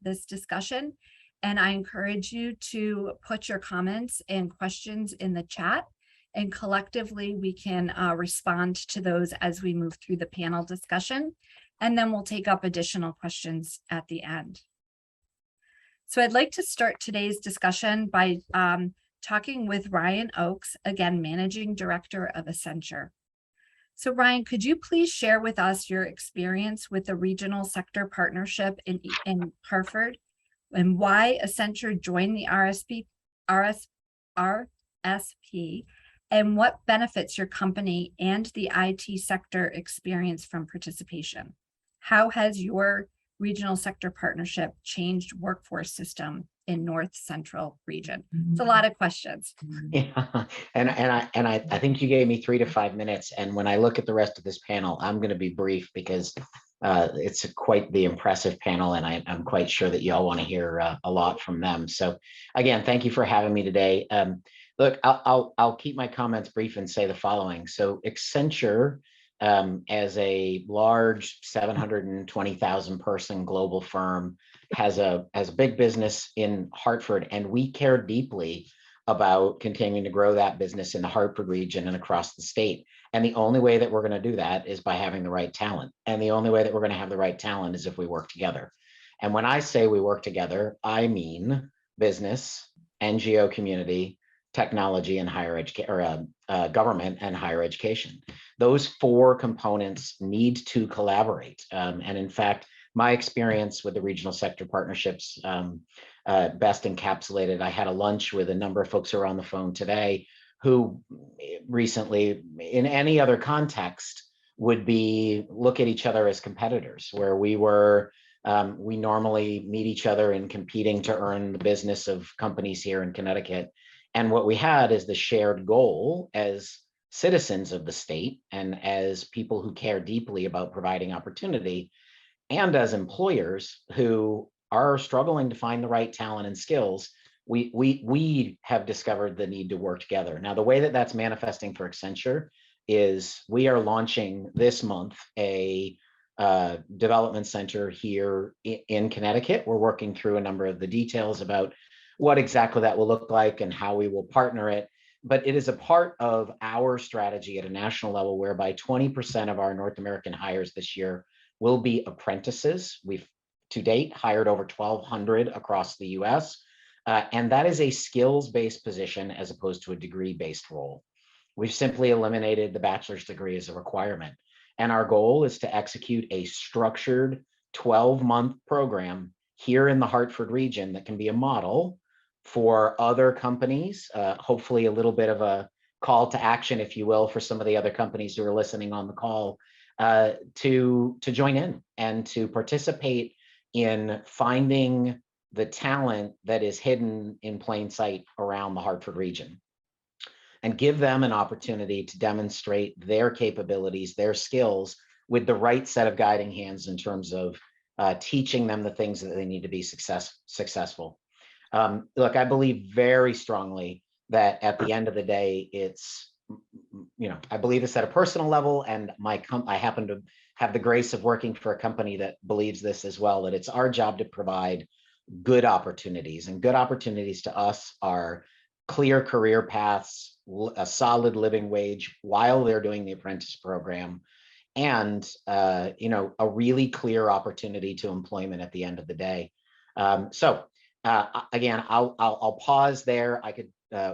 this discussion, and I encourage you to put your comments and questions in the chat, and collectively we can respond to those as we move through the panel discussion, and then we'll take up additional questions at the end. So I'd like to start today's discussion by talking with Ryan Oakes, again, Managing Director of Accenture. So Ryan, could you please share with us your experience with the regional sector partnership in Hartford and why Accenture joined the RSP, and what benefits your company and the IT sector experience from participation? How has your regional sector partnership changed workforce system in North Central region? It's a lot of questions. Yeah, and I think you gave me 3 to 5 minutes, and when I look at the rest of this panel, I'm going to be brief because it's quite the impressive panel, and I'm quite sure that you all want to hear a lot from them. So again, thank you for having me today. Look, I'll keep my comments brief and say the following. So Accenture, as a large 720,000 person global firm, has a big business in Hartford, and we care deeply about continuing to grow that business in the Hartford region and across the state. And the only way that we're going to do that is by having the right talent. And the only way that we're going to have the right talent is if we work together. And when I say we work together, I mean business, NGO community, technology, and higher education, or government and higher education. Those 4 components need to collaborate. And in fact, my experience with the regional sector partnerships best encapsulated. I had a lunch with a number of folks who are on the phone today who recently, in any other context, would be look at each other as competitors, where we normally meet each other in competing to earn the business of companies here in Connecticut. And what we had is the shared goal as citizens of the state and as people who care deeply about providing opportunity, and as employers who are struggling to find the right talent and skills, we have discovered the need to work together. Now, the way that that's manifesting for Accenture is we are launching this month a development center here in Connecticut. We're working through a number of the details about what exactly that will look like and how we will partner it. But it is a part of our strategy at a national level, whereby 20% of our North American hires this year will be apprentices. We've to date hired over 1,200 across the US. And that is a skills-based position as opposed to a degree-based role. We've simply eliminated the bachelor's degree as a requirement. And our goal is to execute a structured 12-month program here in the Hartford region that can be a model for other companies, hopefully a little bit of a call to action, if you will, for some of the other companies who are listening on the call to join in and to participate in finding the talent that is hidden in plain sight around the Hartford region, and give them an opportunity to demonstrate their capabilities, their skills, with the right set of guiding hands in terms of teaching them the things that they need to be successful. Look, I believe very strongly that at the end of the day, it's, I believe this at a personal level, and I happen to have the grace of working for a company that believes this as well, that it's our job to provide good opportunities, and good opportunities to us are clear career paths, a solid living wage while they're doing the apprentice program, and a really clear opportunity to employment at the end of the day. Again, I'll pause there.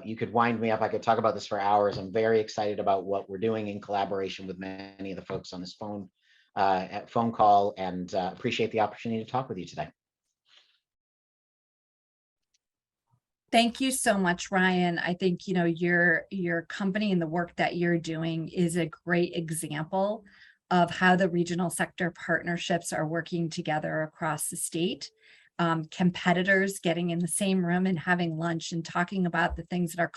You could wind me up. I could talk about this for hours. I'm very excited about what we're doing in collaboration with many of the folks on this phone call, and appreciate the opportunity to talk with you today. Thank you so much, Ryan. I think, your company and the work that you're doing is a great example of how the regional sector partnerships are working together across the state. Competitors getting in the same room and having lunch and talking about the things that are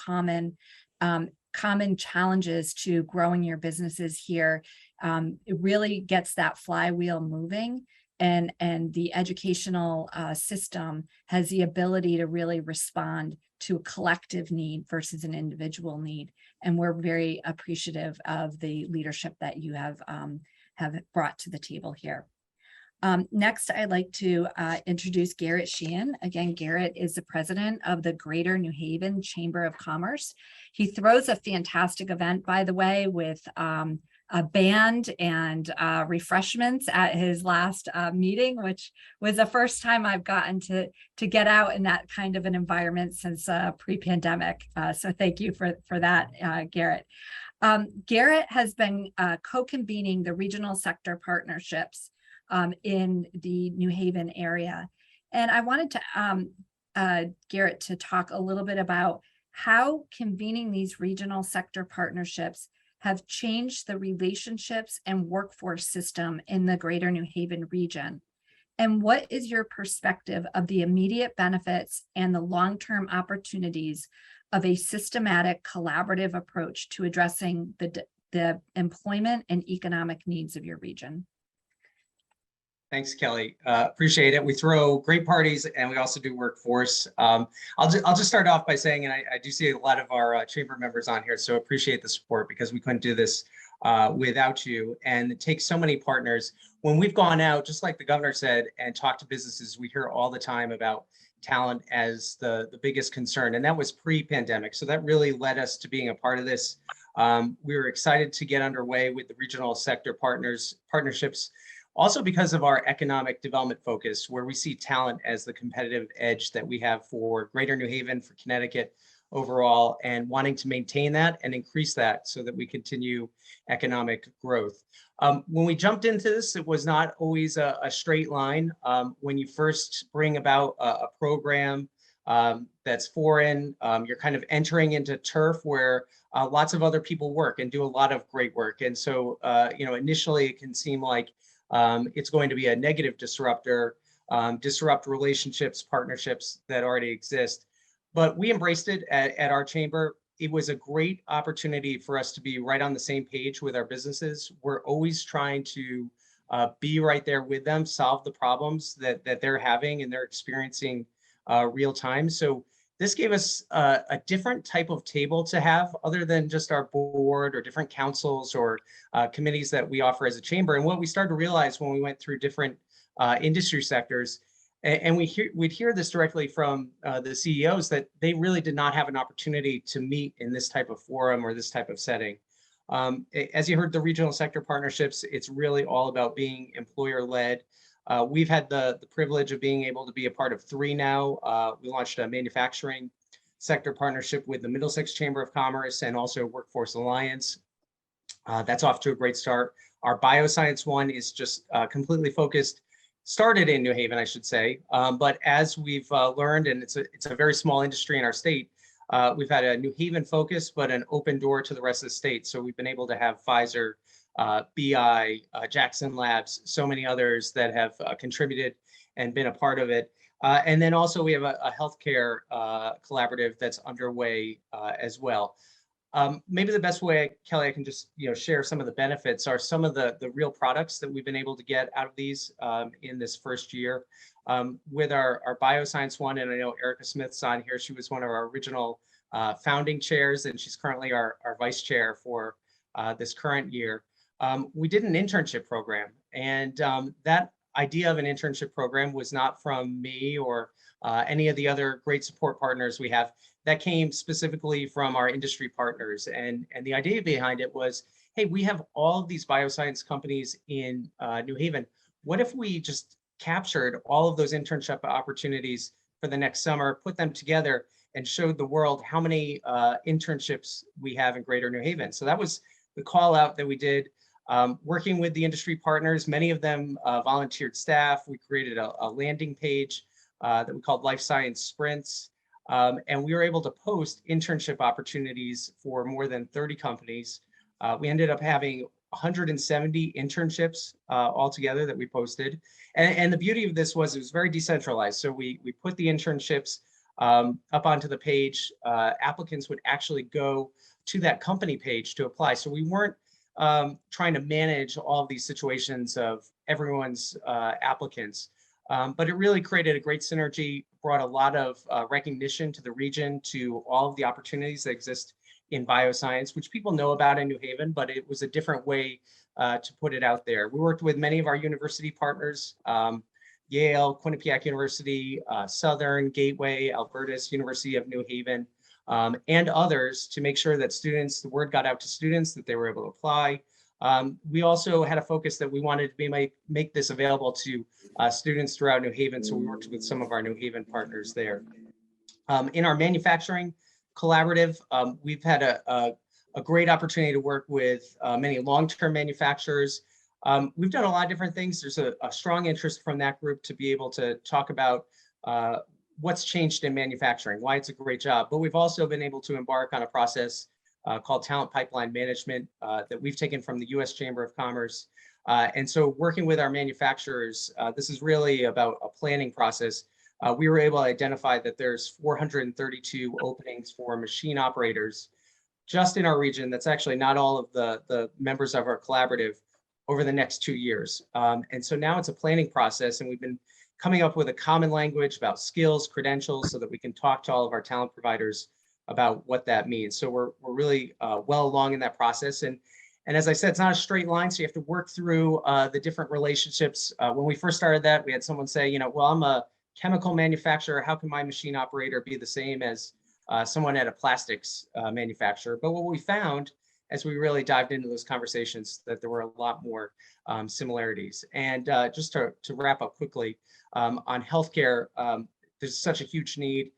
common challenges to growing your businesses here. It really gets that flywheel moving. And the educational system has the ability to really respond to a collective need versus an individual need. And we're very appreciative of the leadership that you have brought to the table here. Next, I'd like to introduce Garrett Sheehan. Again, Garrett is the president of the Greater New Haven Chamber of Commerce. He throws a fantastic event, by the way, with a band and refreshments at his last meeting, which was the first time I've gotten to get out in that kind of an environment since pre-pandemic. So thank you for that, Garrett. Garrett has been co-convening the regional sector partnerships in the New Haven area. And I wanted to Garrett to talk a little bit about how convening these regional sector partnerships have changed the relationships and workforce system in the greater New Haven region. And what is your perspective of the immediate benefits and the long-term opportunities of a systematic collaborative approach to addressing the employment and economic needs of your region? Thanks, Kelly. Appreciate it. We throw great parties and we also do workforce. I'll just start off by saying, and I do see a lot of our chamber members on here, so appreciate the support because we couldn't do this without you. And it takes so many partners. When we've gone out, just like the governor said, and talked to businesses, we hear all the time about talent as the biggest concern. And that was pre-pandemic. So that really led us to being a part of this. We were excited to get underway with the regional sector partnerships. Also because of our economic development focus, where we see talent as the competitive edge that we have for Greater New Haven, for Connecticut overall, and wanting to maintain that and increase that so that we continue economic growth. When we jumped into this, it was not always a straight line. When you first bring about a program that's foreign, you're kind of entering into turf where lots of other people work and do a lot of great work. And so, initially it can seem like it's going to be a negative disruptor, disrupt relationships, partnerships that already exist. But we embraced it at our chamber. It was a great opportunity for us to be right on the same page with our businesses. We're always trying to be right there with them, solve the problems that they're having and they're experiencing real time. So this gave us a different type of table to have other than just our board or different councils or committees that we offer as a chamber. And what we started to realize when we went through different industry sectors, and we'd hear this directly from the CEOs, that they really did not have an opportunity to meet in this type of forum or this type of setting. As you heard, the regional sector partnerships, it's really all about being employer-led. We've had the privilege of being able to be a part of 3 now. We launched a manufacturing sector partnership with the Middlesex Chamber of Commerce and also Workforce Alliance. That's off to a great start. Our bioscience one is just completely focused, started in New Haven, I should say. But as we've learned, and it's a very small industry in our state, we've had a New Haven focus, but an open door to the rest of the state. So we've been able to have Pfizer, BI, Jackson Labs, so many others that have contributed and been a part of it. And then also we have a healthcare collaborative that's underway as well. Maybe the best way, Kelly, I can just share some of the benefits are some of the real products that we've been able to get out of these in this first year. With our bioscience one, and I know Erica Smith's on here, she was one of our original founding chairs, and she's currently our vice chair for this current year. We did an internship program, and that idea of an internship program was not from me or any of the other great support partners we have. That came specifically from our industry partners. And the idea behind it was, hey, we have all of these bioscience companies in New Haven. What if we just captured all of those internship opportunities for the next summer, put them together and showed the world how many internships we have in Greater New Haven? So that was the call out that we did. Working with the industry partners, many of them volunteered staff. We created a landing page that we called Life Science Sprints. And we were able to post internship opportunities for more than 30 companies. We ended up having 170 internships altogether that we posted. And the beauty of this was it was very decentralized. So we put the internships up onto the page. Applicants would actually go to that company page to apply. So we weren't trying to manage all of these situations of everyone's applicants. But it really created a great synergy, brought a lot of recognition to the region, to all of the opportunities that exist in bioscience, which people know about in New Haven, but it was a different way to put it out there. We worked with many of our university partners, Yale, Quinnipiac University, Southern, Gateway, Albertus, University of New Haven, and others to make sure that the word got out to students, that they were able to apply. We also had a focus that we wanted to make this available to students throughout New Haven. So we worked with some of our New Haven partners there. In our manufacturing collaborative, we've had a great opportunity to work with many long-term manufacturers. We've done a lot of different things. There's a strong interest from that group to be able to talk about what's changed in manufacturing, why it's a great job. But we've also been able to embark on a process called talent pipeline management that we've taken from the U.S. Chamber of Commerce. And so working with our manufacturers, this is really about a planning process. We were able to identify that there's 432 openings for machine operators just in our region. That's actually not all of the members of our collaborative over the next 2 years. And so now it's a planning process, and we've been coming up with a common language about skills, credentials, so that we can talk to all of our talent providers about what that means. So we're really well along in that process. And as I said, it's not a straight line, so you have to work through the different relationships. When we first started that, we had someone say, well, I'm a chemical manufacturer. How can my machine operator be the same as someone at a plastics manufacturer? But what we found as we really dived into those conversations, that there were a lot more similarities. And just to wrap up quickly, on healthcare, there's such a huge need.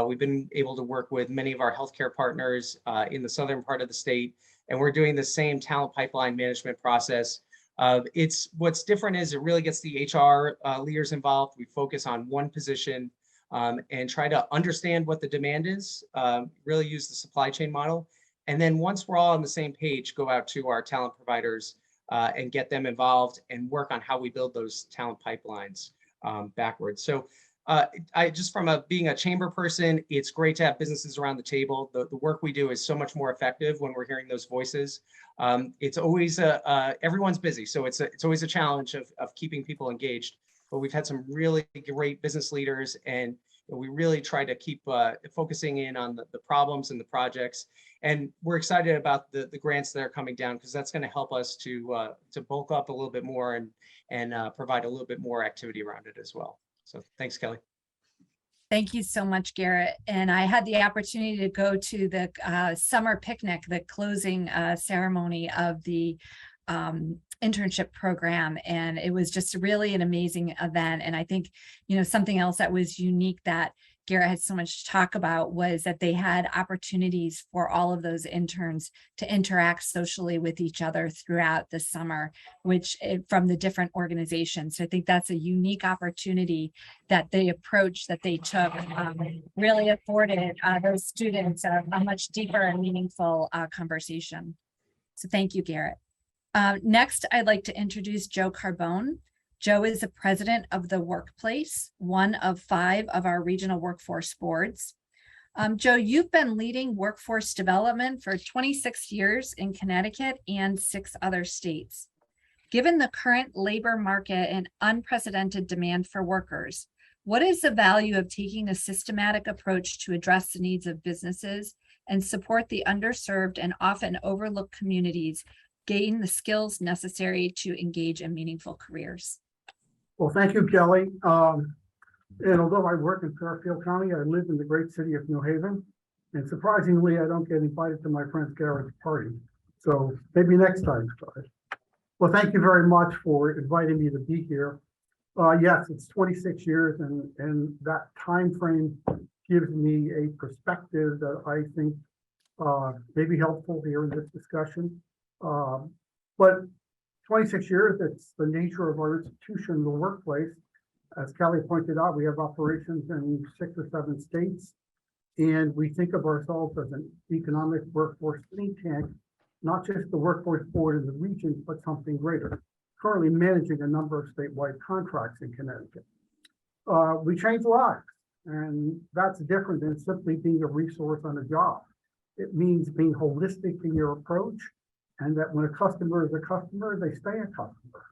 We've been able to work with many of our healthcare partners in the southern part of the state, and we're doing the same talent pipeline management process. What's different is it really gets the HR leaders involved. We focus on one position and try to understand what the demand is, really use the supply chain model. And then once we're all on the same page, go out to our talent providers and get them involved and work on how we build those talent pipelines backwards. So just from being a chamber person, it's great to have businesses around the table. The work we do is so much more effective when we're hearing those voices. It's always everyone's busy, so it's always a challenge of keeping people engaged. But we've had some really great business leaders, and we really try to keep focusing in on the problems and the projects. And we're excited about the grants that are coming down, because that's going to help us to bulk up a little bit more and provide a little bit more activity around it as well. So thanks, Kelly. Thank you so much, Garrett. And I had the opportunity to go to the summer picnic, the closing ceremony of the internship program. And it was just really an amazing event. And I think, something else that was unique that Garrett had so much to talk about was that they had opportunities for all of those interns to interact socially with each other throughout the summer, from the different organizations. So I think that's a unique opportunity that the approach that they took really afforded those students a much deeper and meaningful conversation. So thank you, Garrett. Next, I'd like to introduce Joe Carbone. Joe is the president of the Workplace, one of 5 of our regional workforce boards. Joe, you've been leading workforce development for 26 years in Connecticut and 6 other states. Given the current labor market and unprecedented demand for workers, what is the value of taking a systematic approach to address the needs of businesses and support the underserved and often overlooked communities gain the skills necessary to engage in meaningful careers? Well, thank you, Kelly. And although I work in Fairfield County, I live in the great city of New Haven. And surprisingly, I don't get invited to my friend Garrett's party. So maybe next time, guys. Well, thank you very much for inviting me to be here. Yes, it's 26 years, and that time frame gives me a perspective that I think may be helpful here in this discussion. But 26 years, it's the nature of our institution, the Workplace. As Kelly pointed out, we have operations in 6 or 7 states, and we think of ourselves as an economic workforce think tank, not just the workforce board in the region, but something greater, currently managing a number of statewide contracts in Connecticut. We change lives, and that's different than simply being a resource on a job. It means being holistic in your approach, and that when a customer is a customer, they stay a customer.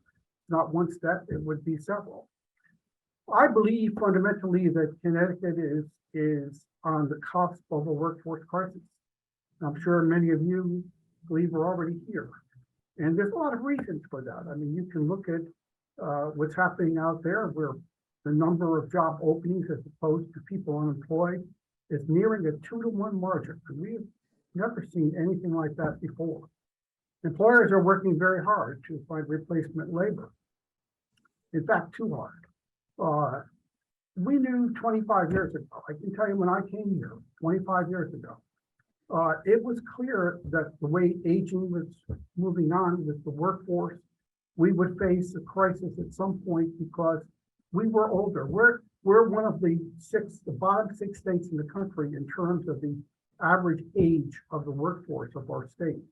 Not one step, it would be several. I believe fundamentally that Connecticut is on the cusp of a workforce crisis. I'm sure many of you believe we're already here. And there's a lot of reasons for that. I mean, you can look at what's happening out there, where the number of job openings as opposed to people unemployed is nearing a 2-to-1 margin. And we've never seen anything like that before. Employers are working very hard to find replacement labor. In fact, too hard. We knew 25 years ago, I can tell you when I came here 25 years ago, it was clear that the way aging was moving on with the workforce, we would face a crisis at some point because we were older. We're one of the bottom six states in the country in terms of the average age of the workforce of our state.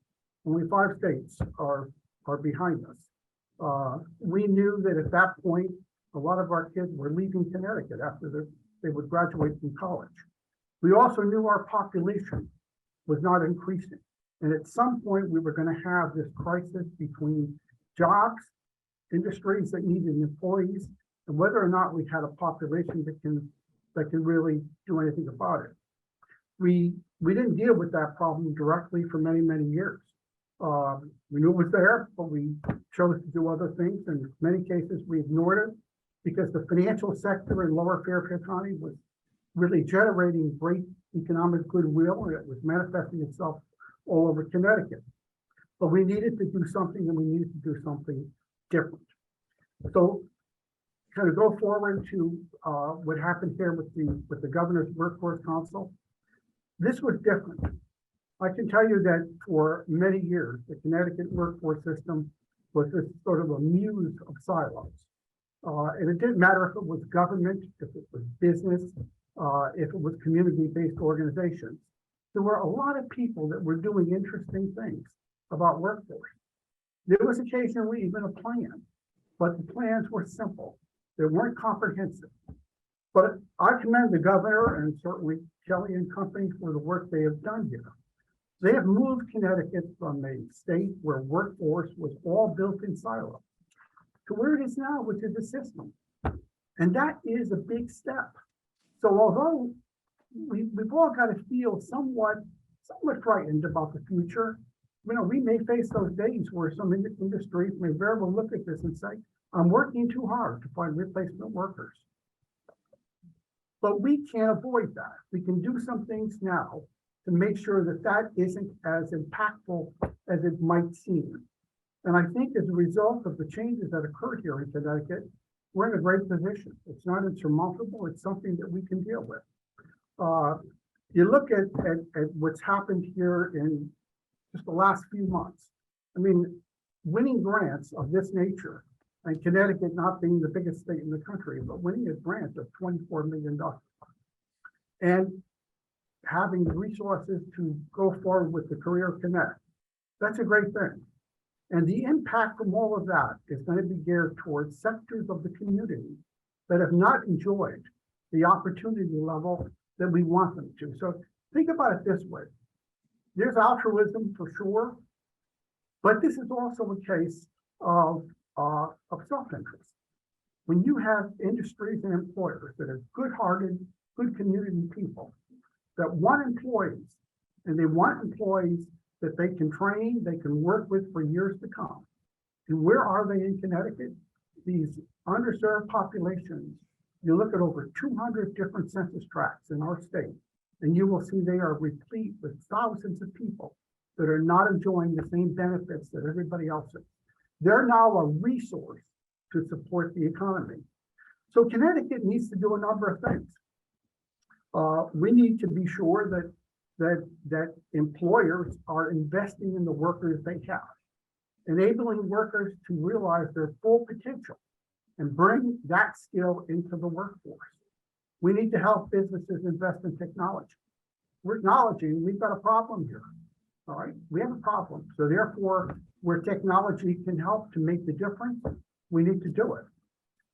Only 5 states are behind us. We knew that at that point, a lot of our kids were leaving Connecticut after they would graduate from college. We also knew our population was not increasing. And at some point, we were going to have this crisis between jobs, industries that needed employees, and whether or not we had a population that can really do anything about it. We didn't deal with that problem directly for many, many years. We knew it was there, but we chose to do other things. And in many cases, we ignored it because the financial sector in Lower Fairfield County was really generating great economic goodwill, and it was manifesting itself all over Connecticut. But we needed to do something, and we needed to do something different. So kind of go forward to what happened here with the Governor's Workforce Council. This was different. I can tell you that for many years, the Connecticut workforce system was this sort of a muse of silos. And it didn't matter if it was government, if it was business, if it was community-based organizations. There were a lot of people that were doing interesting things about workforce. There was occasionally even a plan, but the plans were simple. They weren't comprehensive. But I commend the governor and certainly Kelly and company for the work they have done here. They have moved Connecticut from a state where workforce was all built in silos to where it is now, which is a system. And that is a big step. So although we've all got to feel somewhat frightened about the future, we may face those days where some industries may very well look at this and say, I'm working too hard to find replacement workers. But we can't avoid that. We can do some things now to make sure that that isn't as impactful as it might seem. And I think as a result of the changes that occurred here in Connecticut, we're in a great position. It's not insurmountable. It's something that we can deal with. You look at what's happened here in just the last few months. I mean, winning grants of this nature, and Connecticut not being the biggest state in the country, but winning a grant of $24 million and having the resources to go forward with the Career Connect. That's a great thing. And the impact from all of that is going to be geared towards sectors of the community that have not enjoyed the opportunity level that we want them to. So think about it this way. There's altruism for sure, but this is also a case of self-interest. When you have industries and employers that are good-hearted, good community people that want employees, and they want employees that they can train, they can work with for years to come. And where are they in Connecticut? These underserved populations, you look at over 200 different census tracts in our state, and you will see they are replete with thousands of people that are not enjoying the same benefits that everybody else is. They're now a resource to support the economy. So Connecticut needs to do a number of things. We need to be sure that employers are investing in the workers they have, enabling workers to realize their full potential and bring that skill into the workforce. We need to help businesses invest in technology. We're acknowledging we've got a problem here. All right, we have a problem. So therefore, where technology can help to make the difference, we need to do it.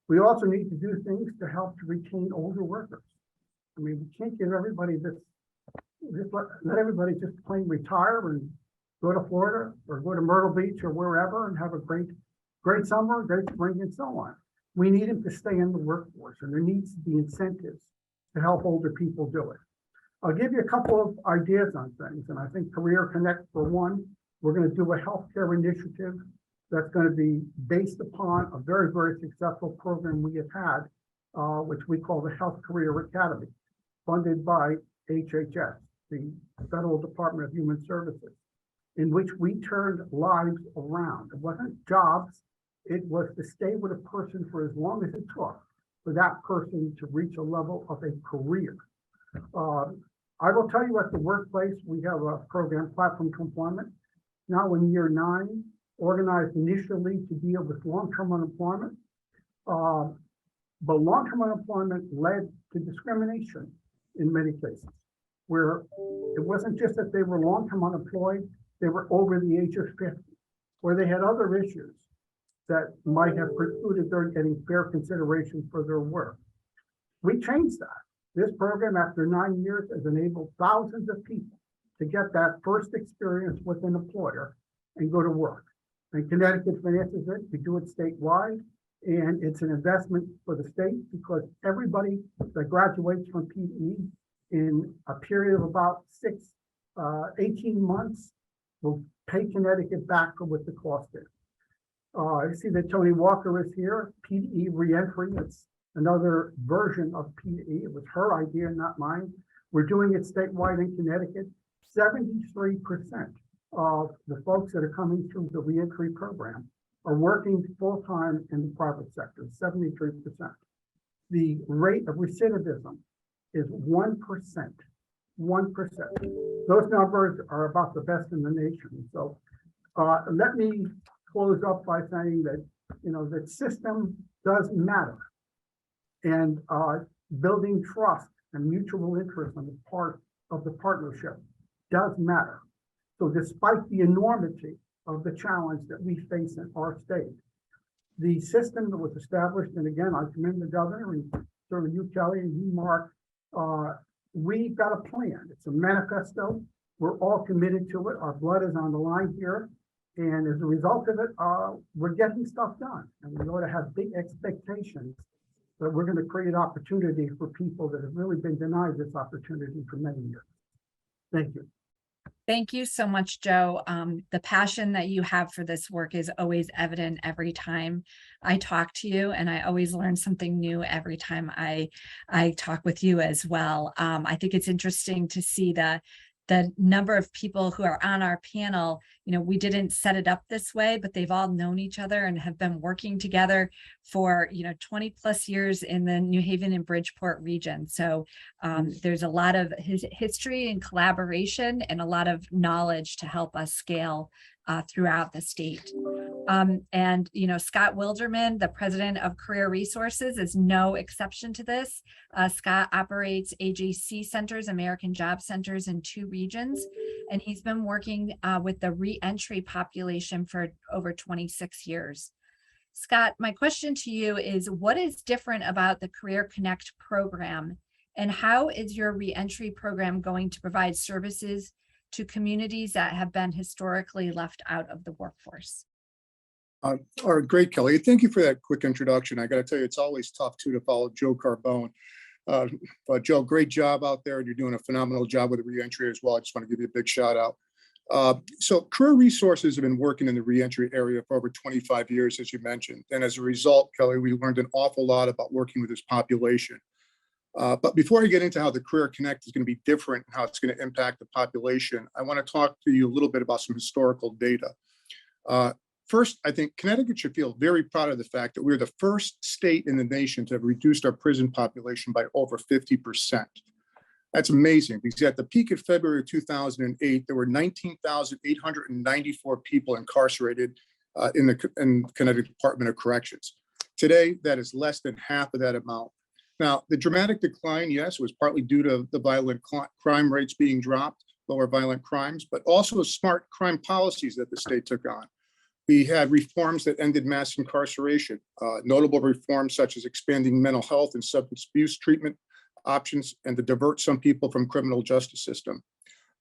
We also need to do things to help to retain older workers. I mean, we can't give everybody let everybody just plain retire and go to Florida or go to Myrtle Beach or wherever and have a great summer, great spring, and so on. We need them to stay in the workforce, and there needs to be incentives to help older people do it. I'll give you a couple of ideas on things, and I think Career Connect for one, we're going to do a healthcare initiative that's going to be based upon a very, very successful program we have had, which we call the Health Career Academy, funded by HHS, the Federal Department of Human Services. in which we turned lives around. It wasn't jobs. It was to stay with a person for as long as it took for that person to reach a level of a career. I will tell you at the workplace, we have a program, Platform to Employment, now in year 9, organized initially to deal with long-term unemployment. But long-term unemployment led to discrimination in many cases, where it wasn't just that they were long-term unemployed, they were over the age of 50, or they had other issues that might have precluded their getting fair consideration for their work. We changed that. This program, after 9 years, has enabled thousands of people to get that first experience with an employer and go to work. And Connecticut finances it. We do it statewide. And it's an investment for the state because everybody that graduates from PE in a period of about 18 months will pay Connecticut back for what the cost is. I see that Tony Walker is here. PE reentry, it's another version of PE. It was her idea, not mine. We're doing it statewide in Connecticut. 73% of the folks that are coming through the reentry program are working full-time in the private sector, 73%. The rate of recidivism is 1%. 1%. Those numbers are about the best in the nation. So let me close up by saying that, that system does matter. And building trust and mutual interest on the part of the partnership does matter. So despite the enormity of the challenge that we face in our state, the system that was established, and again, I commend the governor and certainly you, Kelly, and you, Mark, we've got a plan. It's a manifesto. We're all committed to it. Our blood is on the line here. And as a result of it, we're getting stuff done. And we ought to have big expectations that we're going to create opportunity for people that have really been denied this opportunity for many years. Thank you. Thank you so much, Joe. The passion that you have for this work is always evident every time I talk to you, and I always learn something new every time I talk with you as well. I think it's interesting to see the number of people who are on our panel. We didn't set it up this way, but they've all known each other and have been working together for 20 plus years in the New Haven and Bridgeport region. So there's a lot of history and collaboration and a lot of knowledge to help us scale throughout the state. And Scott Wilderman, the president of Career Resources, is no exception to this. Scott operates AJC centers, American Job Centers, in 2 regions, and he's been working with the re-entry population for over 26 years. Scott, my question to you is, what is different about the Career Connect program, and how is your re-entry program going to provide services to communities that have been historically left out of the workforce? All right, great, Kelly. Thank you for that quick introduction. I got to tell you, it's always tough too to follow Joe Carbone. But Joe, great job out there, and you're doing a phenomenal job with the reentry as well. I just want to give you a big shout out. So Career Resources have been working in the reentry area for over 25 years, as you mentioned. And as a result, Kelly, we learned an awful lot about working with this population. But before I get into how the Career Connect is going to be different and how it's going to impact the population, I want to talk to you a little bit about some historical data. First, I think Connecticut should feel very proud of the fact that we're the first state in the nation to have reduced our prison population by over 50%. That's amazing, because at the peak of February of 2008, there were 19,894 people incarcerated in the Connecticut Department of Corrections. Today, that is less than half of that amount. Now, the dramatic decline, yes, was partly due to the violent crime rates being dropped, lower violent crimes, but also smart crime policies that the state took on. We had reforms that ended mass incarceration, notable reforms such as expanding mental health and substance abuse treatment options and to divert some people from criminal justice system.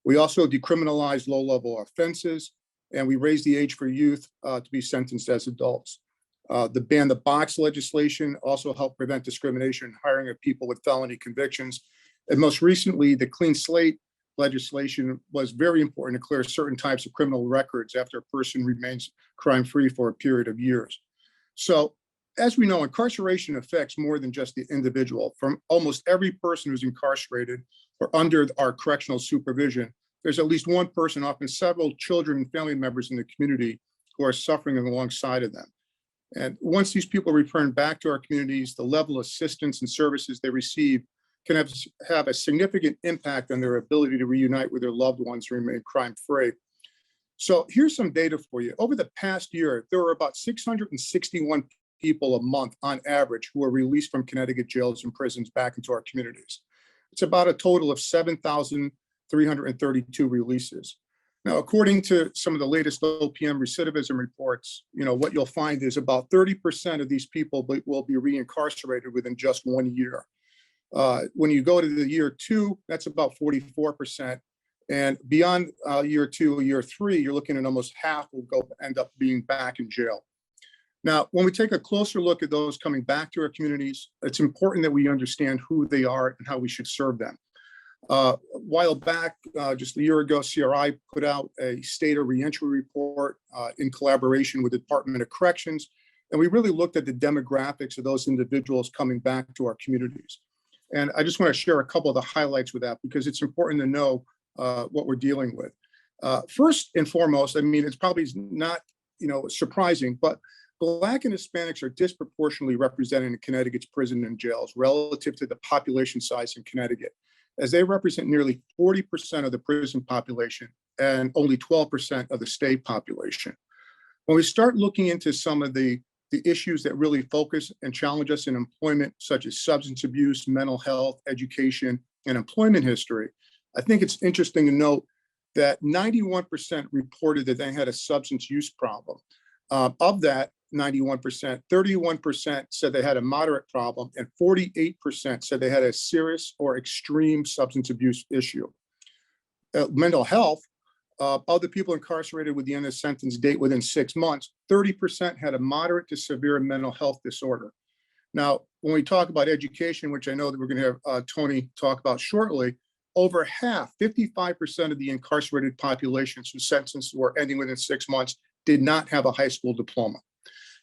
We also decriminalized low-level offenses, and we raised the age for youth to be sentenced as adults. The ban the box legislation also helped prevent discrimination in hiring of people with felony convictions. And most recently, the clean slate legislation was very important to clear certain types of criminal records after a person remains crime-free for a period of years. So, as we know, incarceration affects more than just the individual. From almost every person who's incarcerated or under our correctional supervision, there's at least one person, often several children and family members in the community who are suffering alongside of them. And once these people return back to our communities, the level of assistance and services they receive can have a significant impact on their ability to reunite with their loved ones and remain crime-free. So here's some data for you. Over the past year, there were about 661 people a month on average who were released from Connecticut jails and prisons back into our communities. It's about a total of 7,332 releases. Now, according to some of the latest OPM recidivism reports, what you'll find is about 30% of these people will be reincarcerated within just 1 year. When you go to the year 2, that's about 44%. And beyond year 2 or year 3, you're looking at almost half will end up being back in jail. Now, when we take a closer look at those coming back to our communities, it's important that we understand who they are and how we should serve them. A while back, just a year ago, CRI put out a state of reentry report in collaboration with the Department of Corrections. And we really looked at the demographics of those individuals coming back to our communities. And I just want to share a couple of the highlights with that because it's important to know what we're dealing with. First and foremost, I mean, it's probably not, surprising, but Black and Hispanics are disproportionately represented in Connecticut's prison and jails relative to the population size in Connecticut, as they represent nearly 40% of the prison population and only 12% of the state population. When we start looking into some of the issues that really focus and challenge us in employment, such as substance abuse, mental health, education, and employment history, I think it's interesting to note that 91% reported that they had a substance use problem. Of that 91%, 31% said they had a moderate problem, and 48% said they had a serious or extreme substance abuse issue. Mental health, of the people incarcerated with the end of sentence date within 6 months, 30% had a moderate to severe mental health disorder. Now, when we talk about education, which I know that we're going to have Tony talk about shortly, over half, 55% of the incarcerated populations whose sentences were ending within 6 months did not have a high school diploma.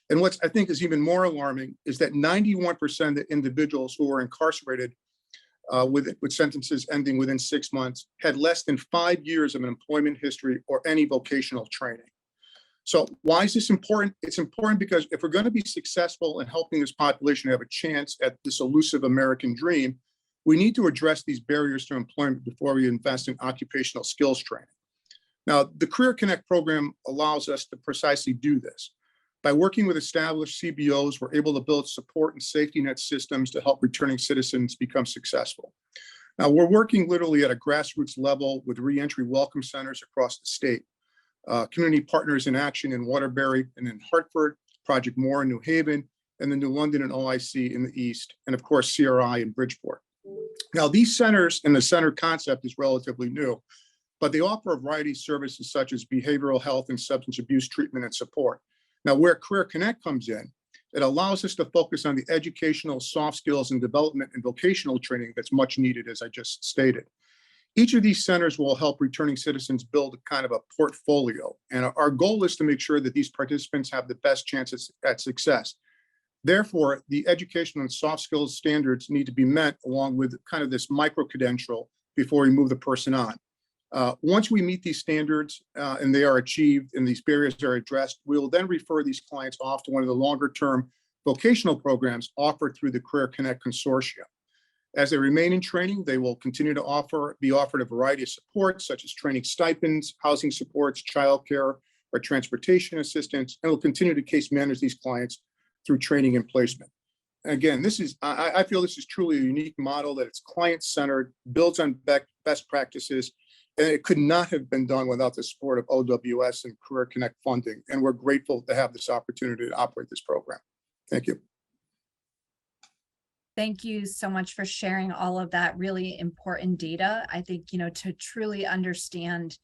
And what I think is even more alarming is that 91% of the individuals who were incarcerated with sentences ending within 6 months had less than 5 years of an employment history or any vocational training. So why is this important? It's important because if we're going to be successful in helping this population have a chance at this elusive American dream, we need to address these barriers to employment before we invest in occupational skills training. Now, the Career Connect program allows us to precisely do this. By working with established CBOs, we're able to build support and safety net systems to help returning citizens become successful. Now, we're working literally at a grassroots level with reentry welcome centers across the state, Community Partners in Action in Waterbury and in Hartford, Project More in New Haven, and the New London and OIC in the East, and of course, CRI in Bridgeport. Now, these centers and the center concept is relatively new, but they offer a variety of services such as behavioral health and substance abuse treatment and support. Now, where Career Connect comes in, it allows us to focus on the educational, soft skills, and development and vocational training that's much needed, as I just stated. Each of these centers will help returning citizens build a kind of a portfolio. And our goal is to make sure that these participants have the best chances at success. Therefore, the educational and soft skills standards need to be met along with kind of this micro-credential before we move the person on. Once we meet these standards and they are achieved and these barriers are addressed, we will then refer these clients off to one of the longer-term vocational programs offered through the Career Connect Consortium. As they remain in training, they will continue to be offered a variety of supports, such as training stipends, housing supports, childcare, or transportation assistance, and will continue to case manage these clients through training and placement. Again, I feel this is truly a unique model that it's client-centered, builds on best practices, and it could not have been done without the support of OWS and Career Connect funding. And we're grateful to have this opportunity to operate this program. Thank you. Thank you so much for sharing all of that really important data. I think, to truly understand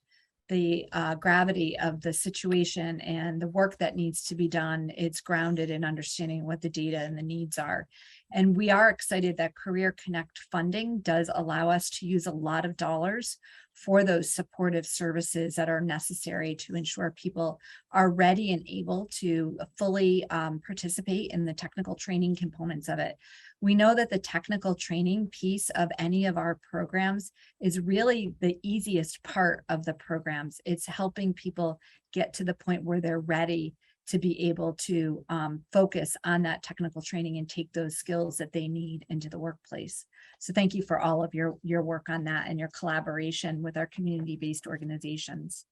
the gravity of the situation and the work that needs to be done, it's grounded in understanding what the data and the needs are. And we are excited that Career Connect funding does allow us to use a lot of dollars for those supportive services that are necessary to ensure people are ready and able to fully participate in the technical training components of it. We know that the technical training piece of any of our programs is really the easiest part of the programs. It's helping people get to the point where they're ready to be able to focus on that technical training and take those skills that they need into the workplace. So thank you for all of your work on that and your collaboration with our community-based organizations.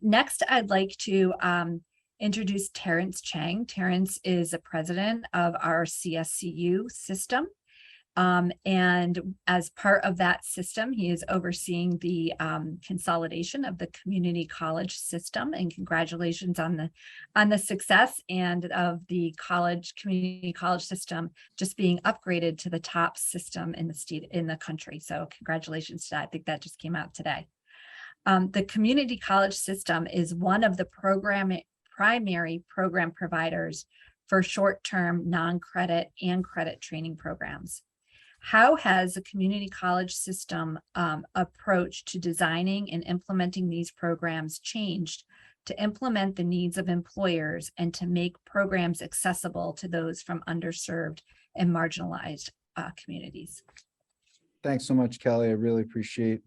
Next, I'd like to introduce Terrence Chang. Terrence is the president of our CSCU system. And as part of that system, he is overseeing the consolidation of the community college system. And congratulations on the success and of the community college system just being upgraded to the top system in the state, in the country. So congratulations to that. I think that just came out today. The community college system is one of the primary program providers for short-term non-credit and credit training programs. How has the community college system approach to designing and implementing these programs changed to implement the needs of employers and to make programs accessible to those from underserved and marginalized communities? Thanks so much, Kelly. I really appreciate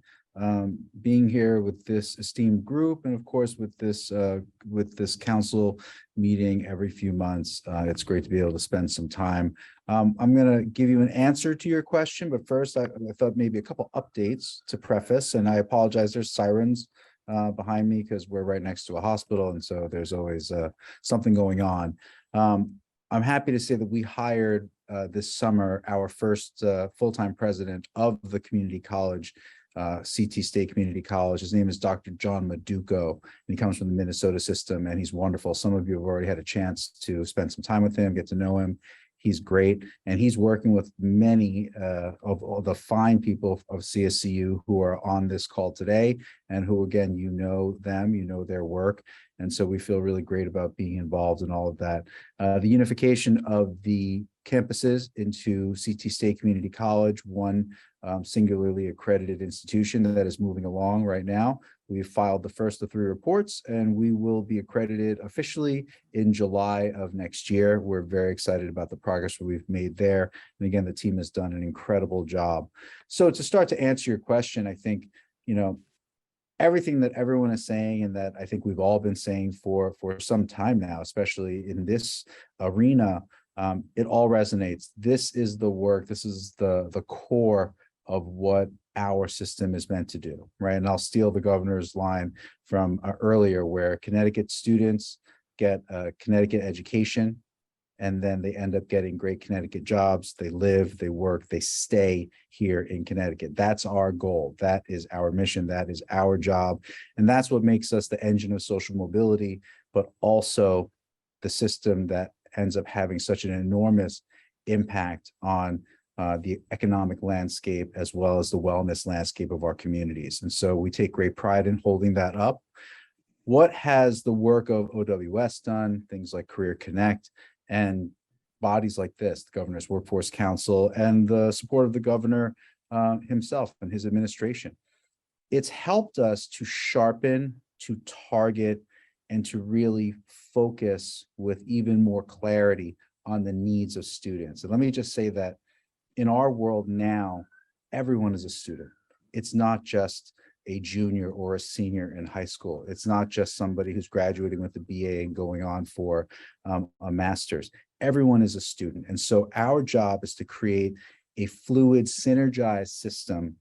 being here with this esteemed group, and of course with this council meeting every few months. It's great to be able to spend some time. I'm going to give you an answer to your question, but first I thought maybe a couple updates to preface, and I apologize, there's sirens behind me because we're right next to a hospital, and so there's always something going on. I'm happy to say that we hired this summer our first full-time president of the community college, CT State Community College. His name is Dr. John Maduco, and he comes from the Minnesota system, and he's wonderful. Some of you have already had a chance to spend some time with him, get to know him. He's great, and he's working with many of all the fine people of CSCU who are on this call today, and who, again, you know them, you know their work, and so we feel really great about being involved in all of that. The unification of the campuses into CT State Community College, one singularly accredited institution that is moving along right now. We've filed the first of 3 reports, and we will be accredited officially in July of next year. We're very excited about the progress we've made there. And again, the team has done an incredible job. So to start to answer your question, I think, you know, everything that everyone is saying, and that I think we've all been saying for some time now, especially in this arena, it all resonates. This is the work, this is the core of what our system is meant to do, right? And I'll steal the governor's line from earlier, where Connecticut students get a Connecticut education, and then they end up getting great Connecticut jobs. They live, they work, they stay here in Connecticut. That's our goal. That is our mission. That is our job. And that's what makes us the engine of social mobility, but also the system that ends up having such an enormous impact on the economic landscape, as well as the wellness landscape of our communities. And so we take great pride in holding that up. What has the work of OWS done? Things like Career Connect and bodies like this, the Governor's Workforce Council, and the support of the governor himself and his administration. It's helped us to sharpen, to target, and to really focus with even more clarity on the needs of students. And let me just say that in our world now, everyone is a student. It's not just a junior or a senior in high school. It's not just somebody who's graduating with a BA and going on for a master's. Everyone is a student. And so our job is to create a fluid, synergized system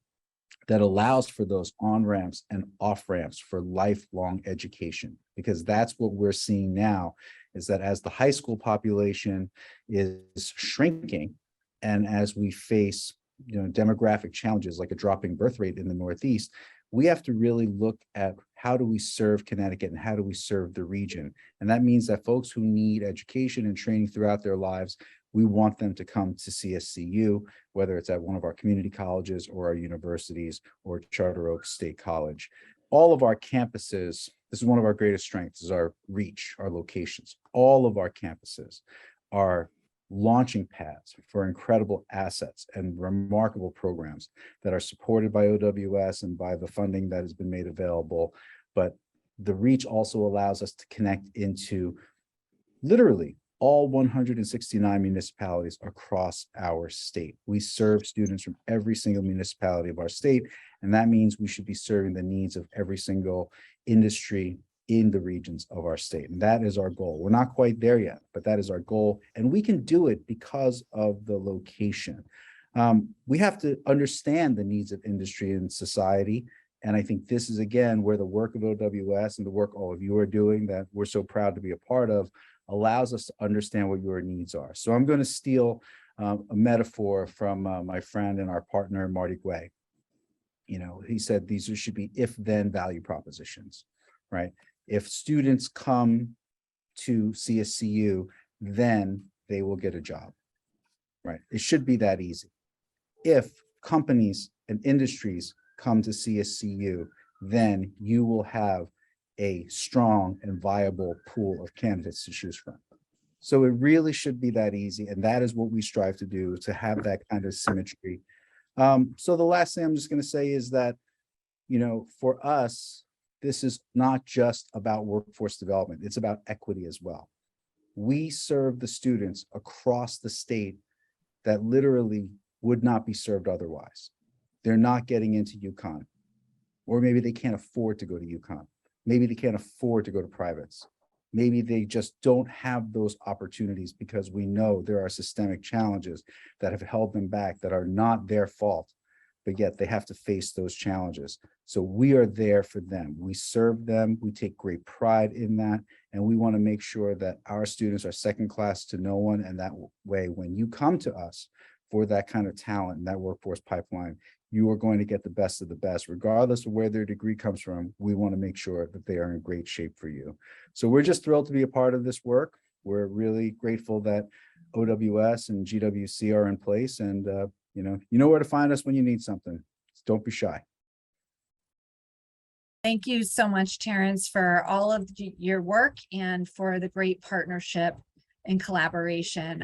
that allows for those on-ramps and off-ramps for lifelong education, because that's what we're seeing now, is that as the high school population is shrinking, and as we face, you know, demographic challenges like a dropping birth rate in the Northeast, we have to really look at how do we serve Connecticut and how do we serve the region. And that means that folks who need education and training throughout their lives, we want them to come to CSCU, whether it's at one of our community colleges or our universities or Charter Oak State College. All of our campuses, this is one of our greatest strengths, is our reach, our locations. All of our campuses are launching pads for incredible assets and remarkable programs that are supported by OWS and by the funding that has been made available. But the reach also allows us to connect into literally all 169 municipalities across our state. We serve students from every single municipality of our state, and that means we should be serving the needs of every single industry in the regions of our state. And that is our goal. We're not quite there yet, but that is our goal. And we can do it because of the location. We have to understand the needs of industry and society. And I think this is, again, where the work of OWS and the work all of you are doing that we're so proud to be a part of allows us to understand what your needs are. So I'm going to steal a metaphor from my friend and our partner, Marty Guay. You know, he said these should be if-then value propositions, right? If students come to CSCU, then they will get a job, right? It should be that easy. If companies and industries come to CSCU, then you will have a strong and viable pool of candidates to choose from. So it really should be that easy. And that is what we strive to do, to have that kind of symmetry. So the last thing I'm just going to say is that, you know, for us, this is not just about workforce development. It's about equity as well. We serve the students across the state that literally would not be served otherwise. They're not getting into UConn, or maybe they can't afford to go to UConn. Maybe they can't afford to go to privates. Maybe they just don't have those opportunities because we know there are systemic challenges that have held them back that are not their fault, but yet they have to face those challenges. So we are there for them. We serve them. We take great pride in that. And we want to make sure that our students are second class to no one. And that way, when you come to us for that kind of talent and that workforce pipeline, you are going to get the best of the best, regardless of where their degree comes from. We want to make sure that they are in great shape for you. So we're just thrilled to be a part of this work. We're really grateful that OWS and GWC are in place, and you know where to find us when you need something. Don't be shy. Thank you so much, Terrence, for all of your work and for the great partnership and collaboration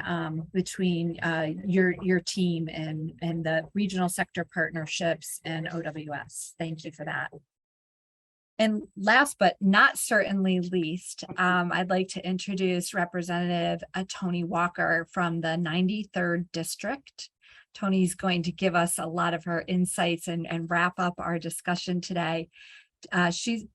between your team and the regional sector partnerships and OWS. Thank you for that. And last but not certainly least, I'd like to introduce Representative Tony Walker from the 93rd District. Tony's going to give us a lot of her insights and wrap up our discussion today.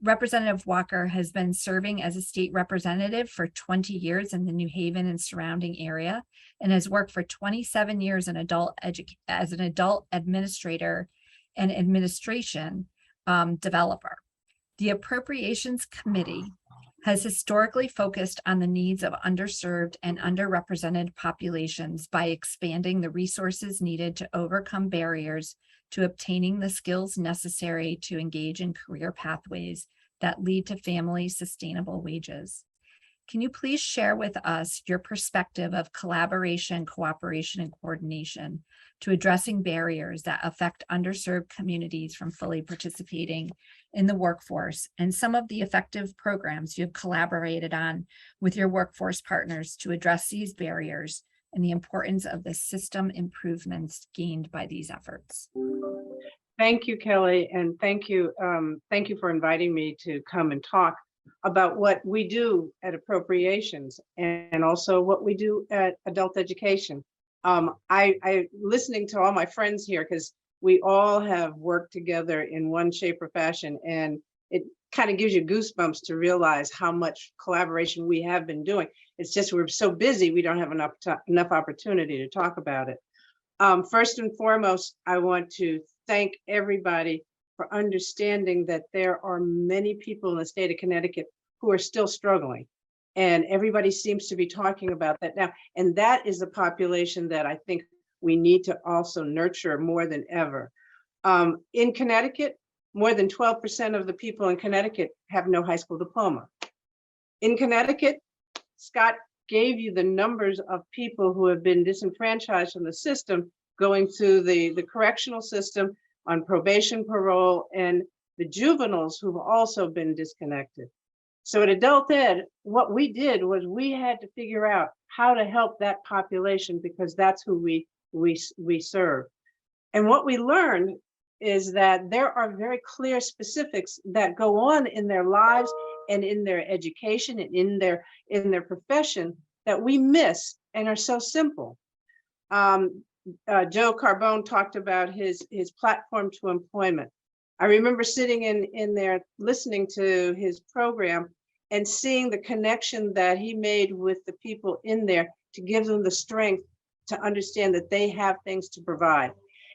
Representative Walker has been serving as a state representative for 20 years in the New Haven and surrounding area, and has worked for 27 years as an adult administrator and administration developer. The Appropriations Committee has historically focused on the needs of underserved and underrepresented populations by expanding the resources needed to overcome barriers to obtaining the skills necessary to engage in career pathways that lead to family sustainable wages. Can you please share with us your perspective of collaboration, cooperation, and coordination to addressing barriers that affect underserved communities from fully participating in the workforce, and some of the effective programs you have collaborated on with your workforce partners to address these barriers and the importance of the system improvements gained by these efforts? Thank you, Kelly, and thank you for inviting me to come and talk about what we do at Appropriations and also what we do at Adult Education. I listening to all my friends here, because we all have worked together in one shape or fashion, and it kind of gives you goosebumps to realize how much collaboration we have been doing. It's just we're so busy, we don't have enough opportunity to talk about it. First and foremost, I want to thank everybody for understanding that there are many people in the state of Connecticut who are still struggling. And everybody seems to be talking about that now. And that is a population that I think we need to also nurture more than ever. In Connecticut, more than 12% of the people in Connecticut have no high school diploma. In Connecticut, Scott gave you the numbers of people who have been disenfranchised from the system, going through the correctional system on probation, parole, and the juveniles who've also been disconnected. So at Adult Ed, what we did was we had to figure out how to help that population because that's who we serve. And what we learned is that there are very clear specifics that go on in their lives and in their education and in their profession that we miss and are so simple. Joe Carbone talked about his platform to employment. I remember sitting in there listening to his program and seeing the connection that he made with the people in there to give them the strength to understand that they have things to provide.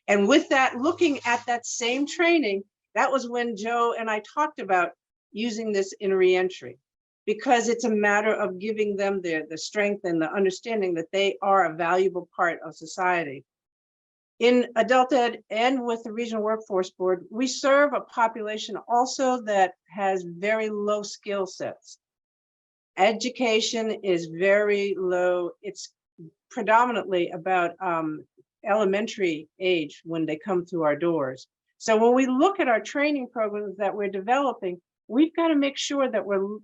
And with that, looking at that same training, that was when Joe and I talked about using this in reentry, because it's a matter of giving them the strength and the understanding that they are a valuable part of society. In Adult Ed and with the Regional Workforce Board, we serve a population also that has very low skill sets. Education is very low. It's predominantly about elementary age when they come through our doors. So when we look at our training programs that we're developing, we've got to make sure that we're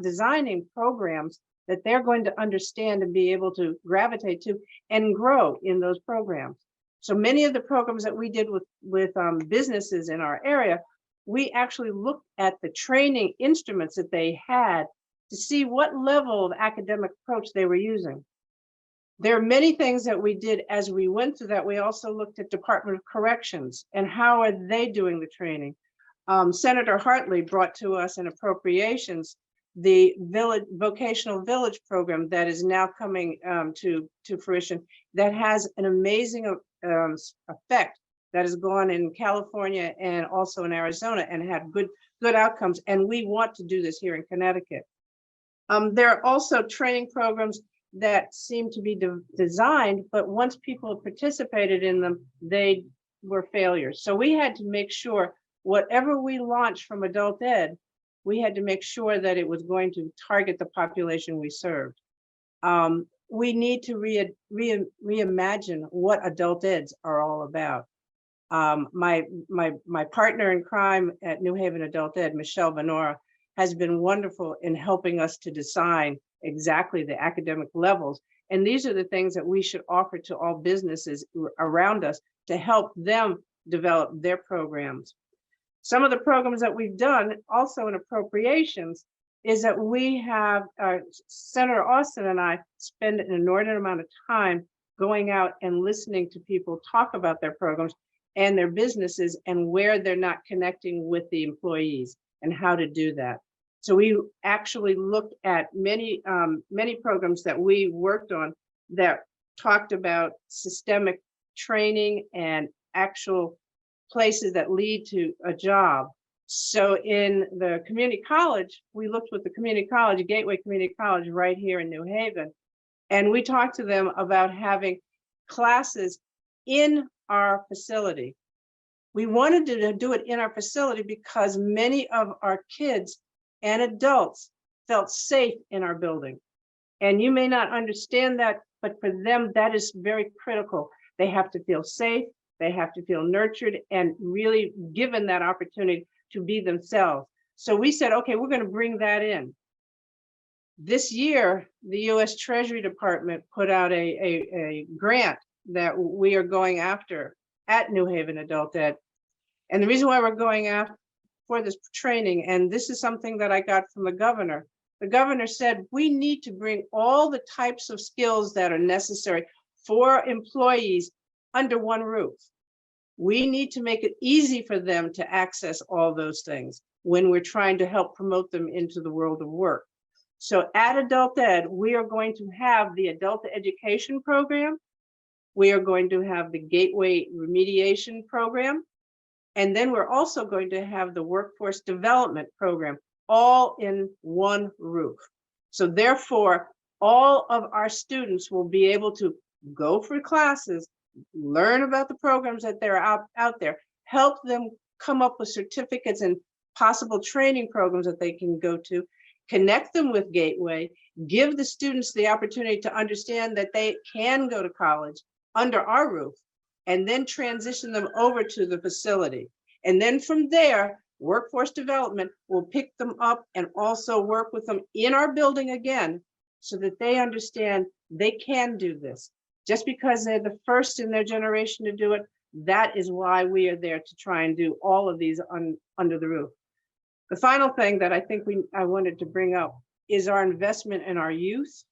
designing programs that they're going to understand and be able to gravitate to and grow in those programs. So many of the programs that we did with businesses in our area, we actually looked at the training instruments that they had to see what level of academic approach they were using. There are many things that we did as we went through that. We also looked at Department of Corrections and how are they doing the training. Senator Hartley brought to us in appropriations the vocational village program that is now coming to fruition that has an amazing effect that has gone in California and also in Arizona and had good outcomes. And we want to do this here in Connecticut. There are also training programs that seem to be designed, but once people participated in them, they were failures. So we had to make sure whatever we launched from Adult Ed, we had to make sure that it was going to target the population we served. We need to reimagine what Adult Eds are all about. My partner in crime at New Haven Adult Ed, Michelle Venora, has been wonderful in helping us to design exactly the academic levels. And these are the things that we should offer to all businesses around us to help them develop their programs. Some of the programs that we've done also in appropriations is that we have Senator Austin and I spend an inordinate amount of time going out and listening to people talk about their programs and their businesses and where they're not connecting with the employees and how to do that. So we actually looked at many programs that we worked on that talked about systemic training and actual places that lead to a job. So in the community college, we looked with the community college, Gateway Community College right here in New Haven, and we talked to them about having classes in our facility. We wanted to do it in our facility because many of our kids and adults felt safe in our building. And you may not understand that, but for them, that is very critical. They have to feel safe, they have to feel nurtured and really given that opportunity to be themselves. So we said, okay, we're going to bring that in. This year, the U.S. Treasury Department put out a grant that we are going after at New Haven Adult Ed. And the reason why we're going after for this training, and this is something that I got from the governor said, we need to bring all the types of skills that are necessary for employees under one roof. We need to make it easy for them to access all those things when we're trying to help promote them into the world of work. So at Adult Ed, we are going to have the adult education program. We are going to have the Gateway remediation program. And then we're also going to have the workforce development program all in one roof. So therefore, all of our students will be able to go for classes, learn about the programs that they're out there, help them come up with certificates and possible training programs that they can go to, connect them with Gateway, give the students the opportunity to understand that they can go to college under our roof, and then transition them over to the facility. And then from there, workforce development will pick them up and also work with them in our building again so that they understand they can do this. Just because they're the first in their generation to do it, that is why we are there to try and do all of these under the roof. The final thing that I think I wanted to bring up is our investment in our youth.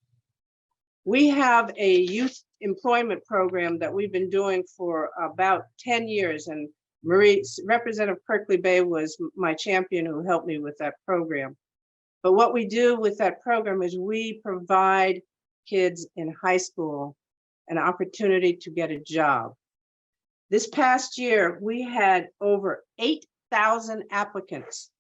We have a youth employment program that we've been doing for about 10 years, and Representative Kirkley Bay was my champion who helped me with that program. But what we do with that program is we provide kids in high school an opportunity to get a job. This past year, we had over 8,000 applicants.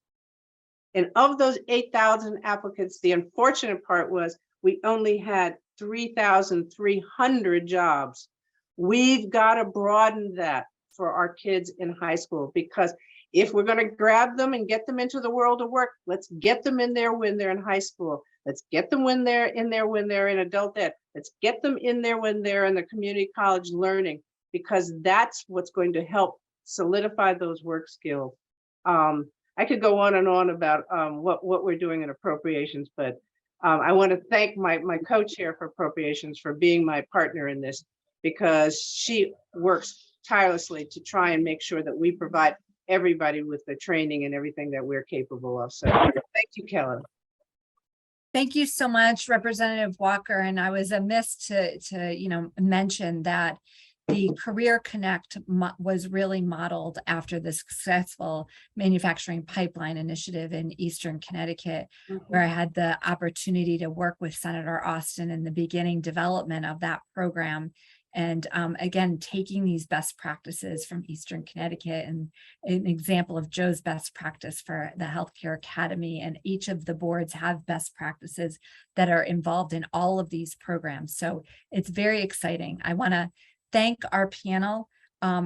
And of those 8,000 applicants, the unfortunate part was we only had 3,300 jobs. We've got to broaden that for our kids in high school, because if we're going to grab them and get them into the world of work, let's get them in there when they're in high school. Let's get them when they're in there when they're in adult ed. Let's get them in there when they're in the community college learning, because that's what's going to help solidify those work skills. I could go on and on about what we're doing in appropriations, but I want to thank my co-chair for appropriations for being my partner in this, because she works tirelessly to try and make sure that we provide everybody with the training and everything that we're capable of. So thank you, Kelly. Thank you so much, Representative Walker. And I was amiss to mention that the Career Connect was really modeled after the successful manufacturing pipeline initiative in Eastern Connecticut, where I had the opportunity to work with Senator Austin in the beginning development of that program. And again, taking these best practices from Eastern Connecticut, and an example of Joe's best practice for the Healthcare Academy, and each of the boards have best practices that are involved in all of these programs. So it's very exciting. I want to thank our panel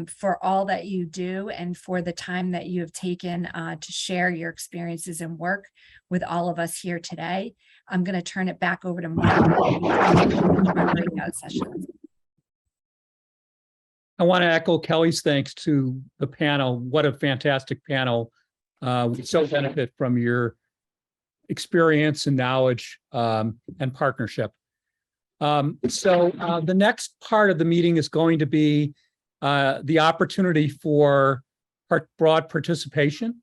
for all that you do and for the time that you have taken to share your experiences and work with all of us here today. I'm going to turn it back over to Mark for our breakout sessions. I want to echo Kelly's thanks to the panel. What a fantastic panel. We so benefit from your experience and knowledge and partnership. So the next part of the meeting is going to be the opportunity for broad participation.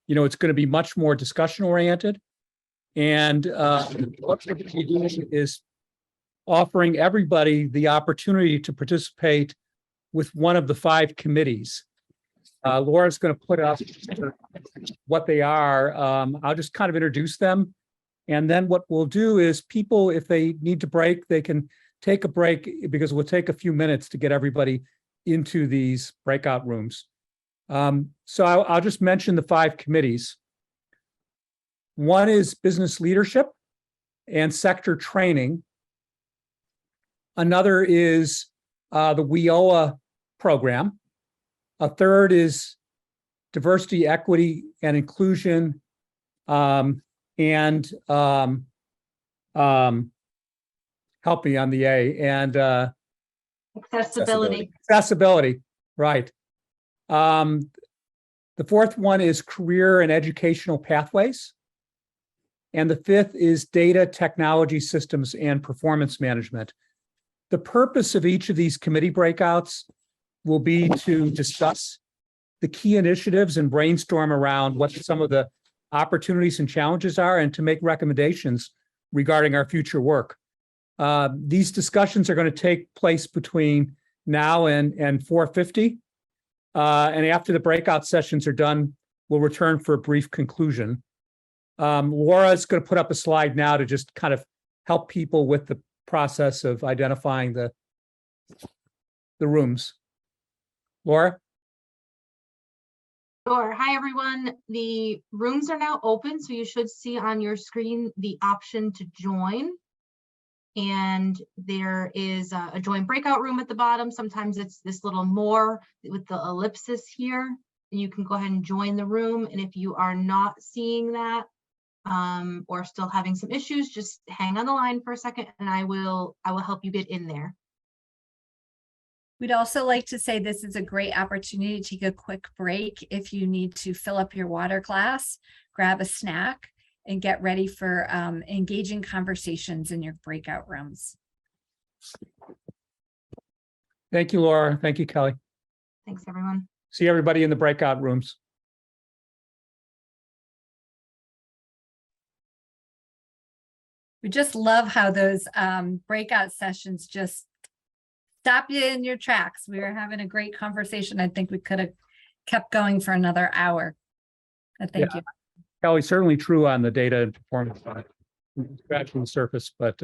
It's going to be much more discussion oriented. And what we're going to be doing is offering everybody the opportunity to participate with one of the 5 committees. Laura's going to put up what they are. I'll just kind of introduce them. And then what we'll do is people, if they need to break, they can take a break, because we'll take a few minutes to get everybody into these breakout rooms. So I'll just mention the 5 committees. One is business leadership and sector training. Another is the WIOA program. A third is diversity, equity, and inclusion, and help me on the A, and accessibility, right. The fourth one is career and educational pathways. And the 5th is data, technology systems, and performance management. The purpose of each of these committee breakouts will be to discuss the key initiatives and brainstorm around what some of the opportunities and challenges are, and to make recommendations regarding our future work. These discussions are going to take place between now and 4:50. And after the breakout sessions are done, we'll return for a brief conclusion. Laura's going to put up a slide now to just kind of help people with the process of identifying the rooms. Laura? Sure. Hi, everyone. The rooms are now open, so you should see on your screen the option to join. And there is a join breakout room at the bottom. Sometimes it's this little more with the ellipsis here, and you can go ahead and join the room. And if you are not seeing that or still having some issues, just hang on the line for a second, and I will help you get in there. We'd also like to say this is a great opportunity to take a quick break if you need to fill up your water glass, grab a snack, and get ready for engaging conversations in your breakout rooms. Thank you, Laura. Thank you, Kelly. Thanks, everyone. See everybody in the breakout rooms. We just love how those breakout sessions just stop you in your tracks. We were having a great conversation. I think we could have kept going for another hour. Thank you. Kelly, certainly true on the data and performance side. Scratching the surface, but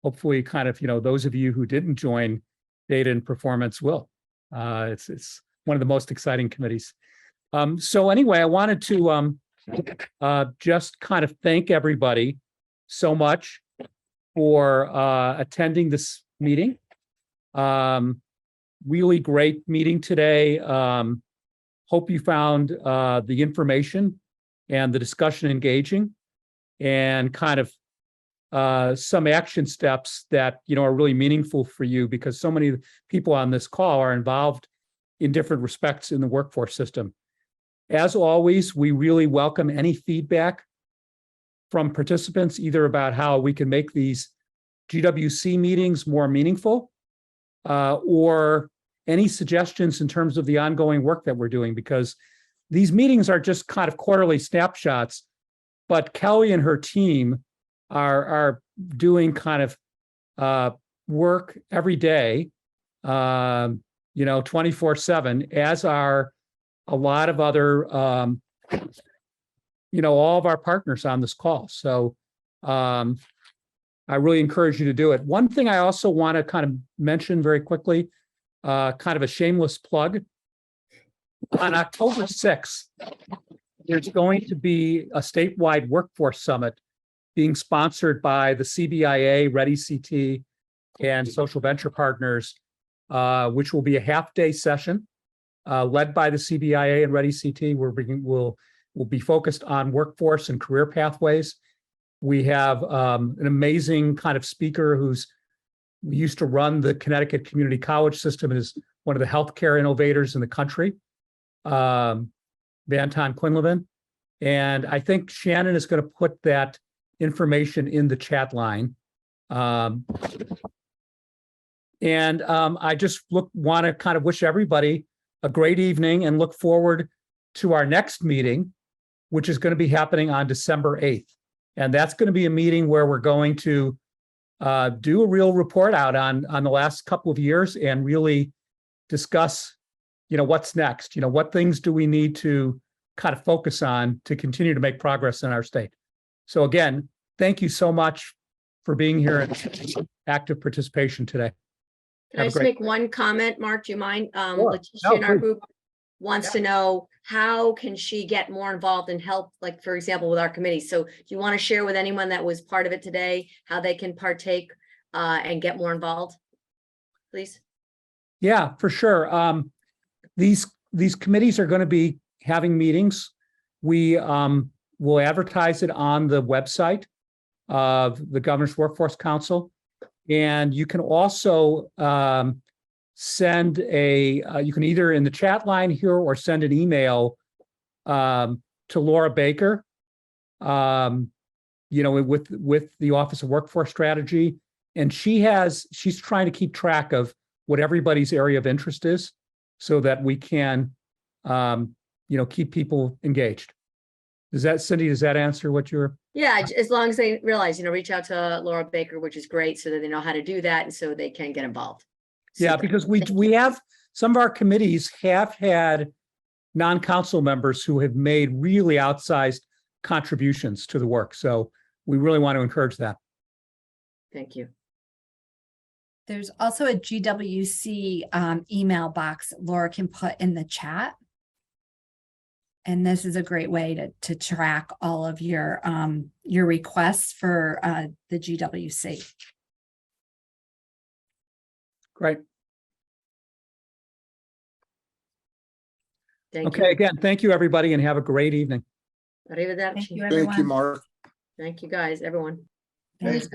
hopefully kind of, those of you who didn't join data and performance will. It's one of the most exciting committees. So anyway, I wanted to just kind of thank everybody so much for attending this meeting. Really great meeting today. Hope you found the information and the discussion engaging, and kind of some action steps that are really meaningful for you, because so many people on this call are involved in different respects in the workforce system. As always, we really welcome any feedback from participants, either about how we can make these GWC meetings more meaningful, or any suggestions in terms of the ongoing work that we're doing, because these meetings are just kind of quarterly snapshots, but Kelly and her team are doing kind of work every day, 24/7, as are a lot of other, all of our partners on this call. So I really encourage you to do it. One thing I also want to kind of mention very quickly, kind of a shameless plug. On October 6th, there's going to be a statewide workforce summit being sponsored by the CBIA, Ready CT, and Social Venture Partners, which will be a half-day session led by the CBIA and Ready CT. We'll be focused on workforce and career pathways. We have an amazing kind of speaker who's used to run the Connecticut Community College system and is one of the healthcare innovators in the country, Vanton Quinlivan. And I think Shannon is going to put that information in the chat line. I just want to kind of wish everybody a great evening and look forward to our next meeting, which is going to be happening on December 8th. And that's going to be a meeting where we're going to do a real report out on the last couple of years and really discuss, what's next. What things do we need to kind of focus on to continue to make progress in our state. So again, thank you so much for being here and active participation today. Can I just make one comment, Mark? Do you mind? Sure. Letitia in our Please. group wants to know, how can she get more involved and help, like, for example, with our committee? So do you want to share with anyone that was part of it today, how they can partake and get more involved, please? Yeah, for sure. These committees are going to be having meetings. We will advertise it on the website of the Governor's Workforce Council. And you can also send you can either in the chat line here or send an email to Laura Baker, with the Office of Workforce Strategy. And she's trying to keep track of what everybody's area of interest is so that we can, keep people engaged. Cindy, does that answer what you're? Yeah, as long as they realize, reach out to Laura Baker, which is great, so that they know how to do that and so they can get involved. Yeah, because we have, some of our committees have had non-council members who have made really outsized contributions to the work. So we really want to encourage that. Thank you. There's also a GWC email box Laura can put in the chat. And this is a great way to track all of your requests for the GWC. Great. Thank you. Okay, again, thank you, everybody, and have a great evening. Arrivederci. Thank you, everyone. Thank you, Mark. Thank you, guys, everyone. Thanks.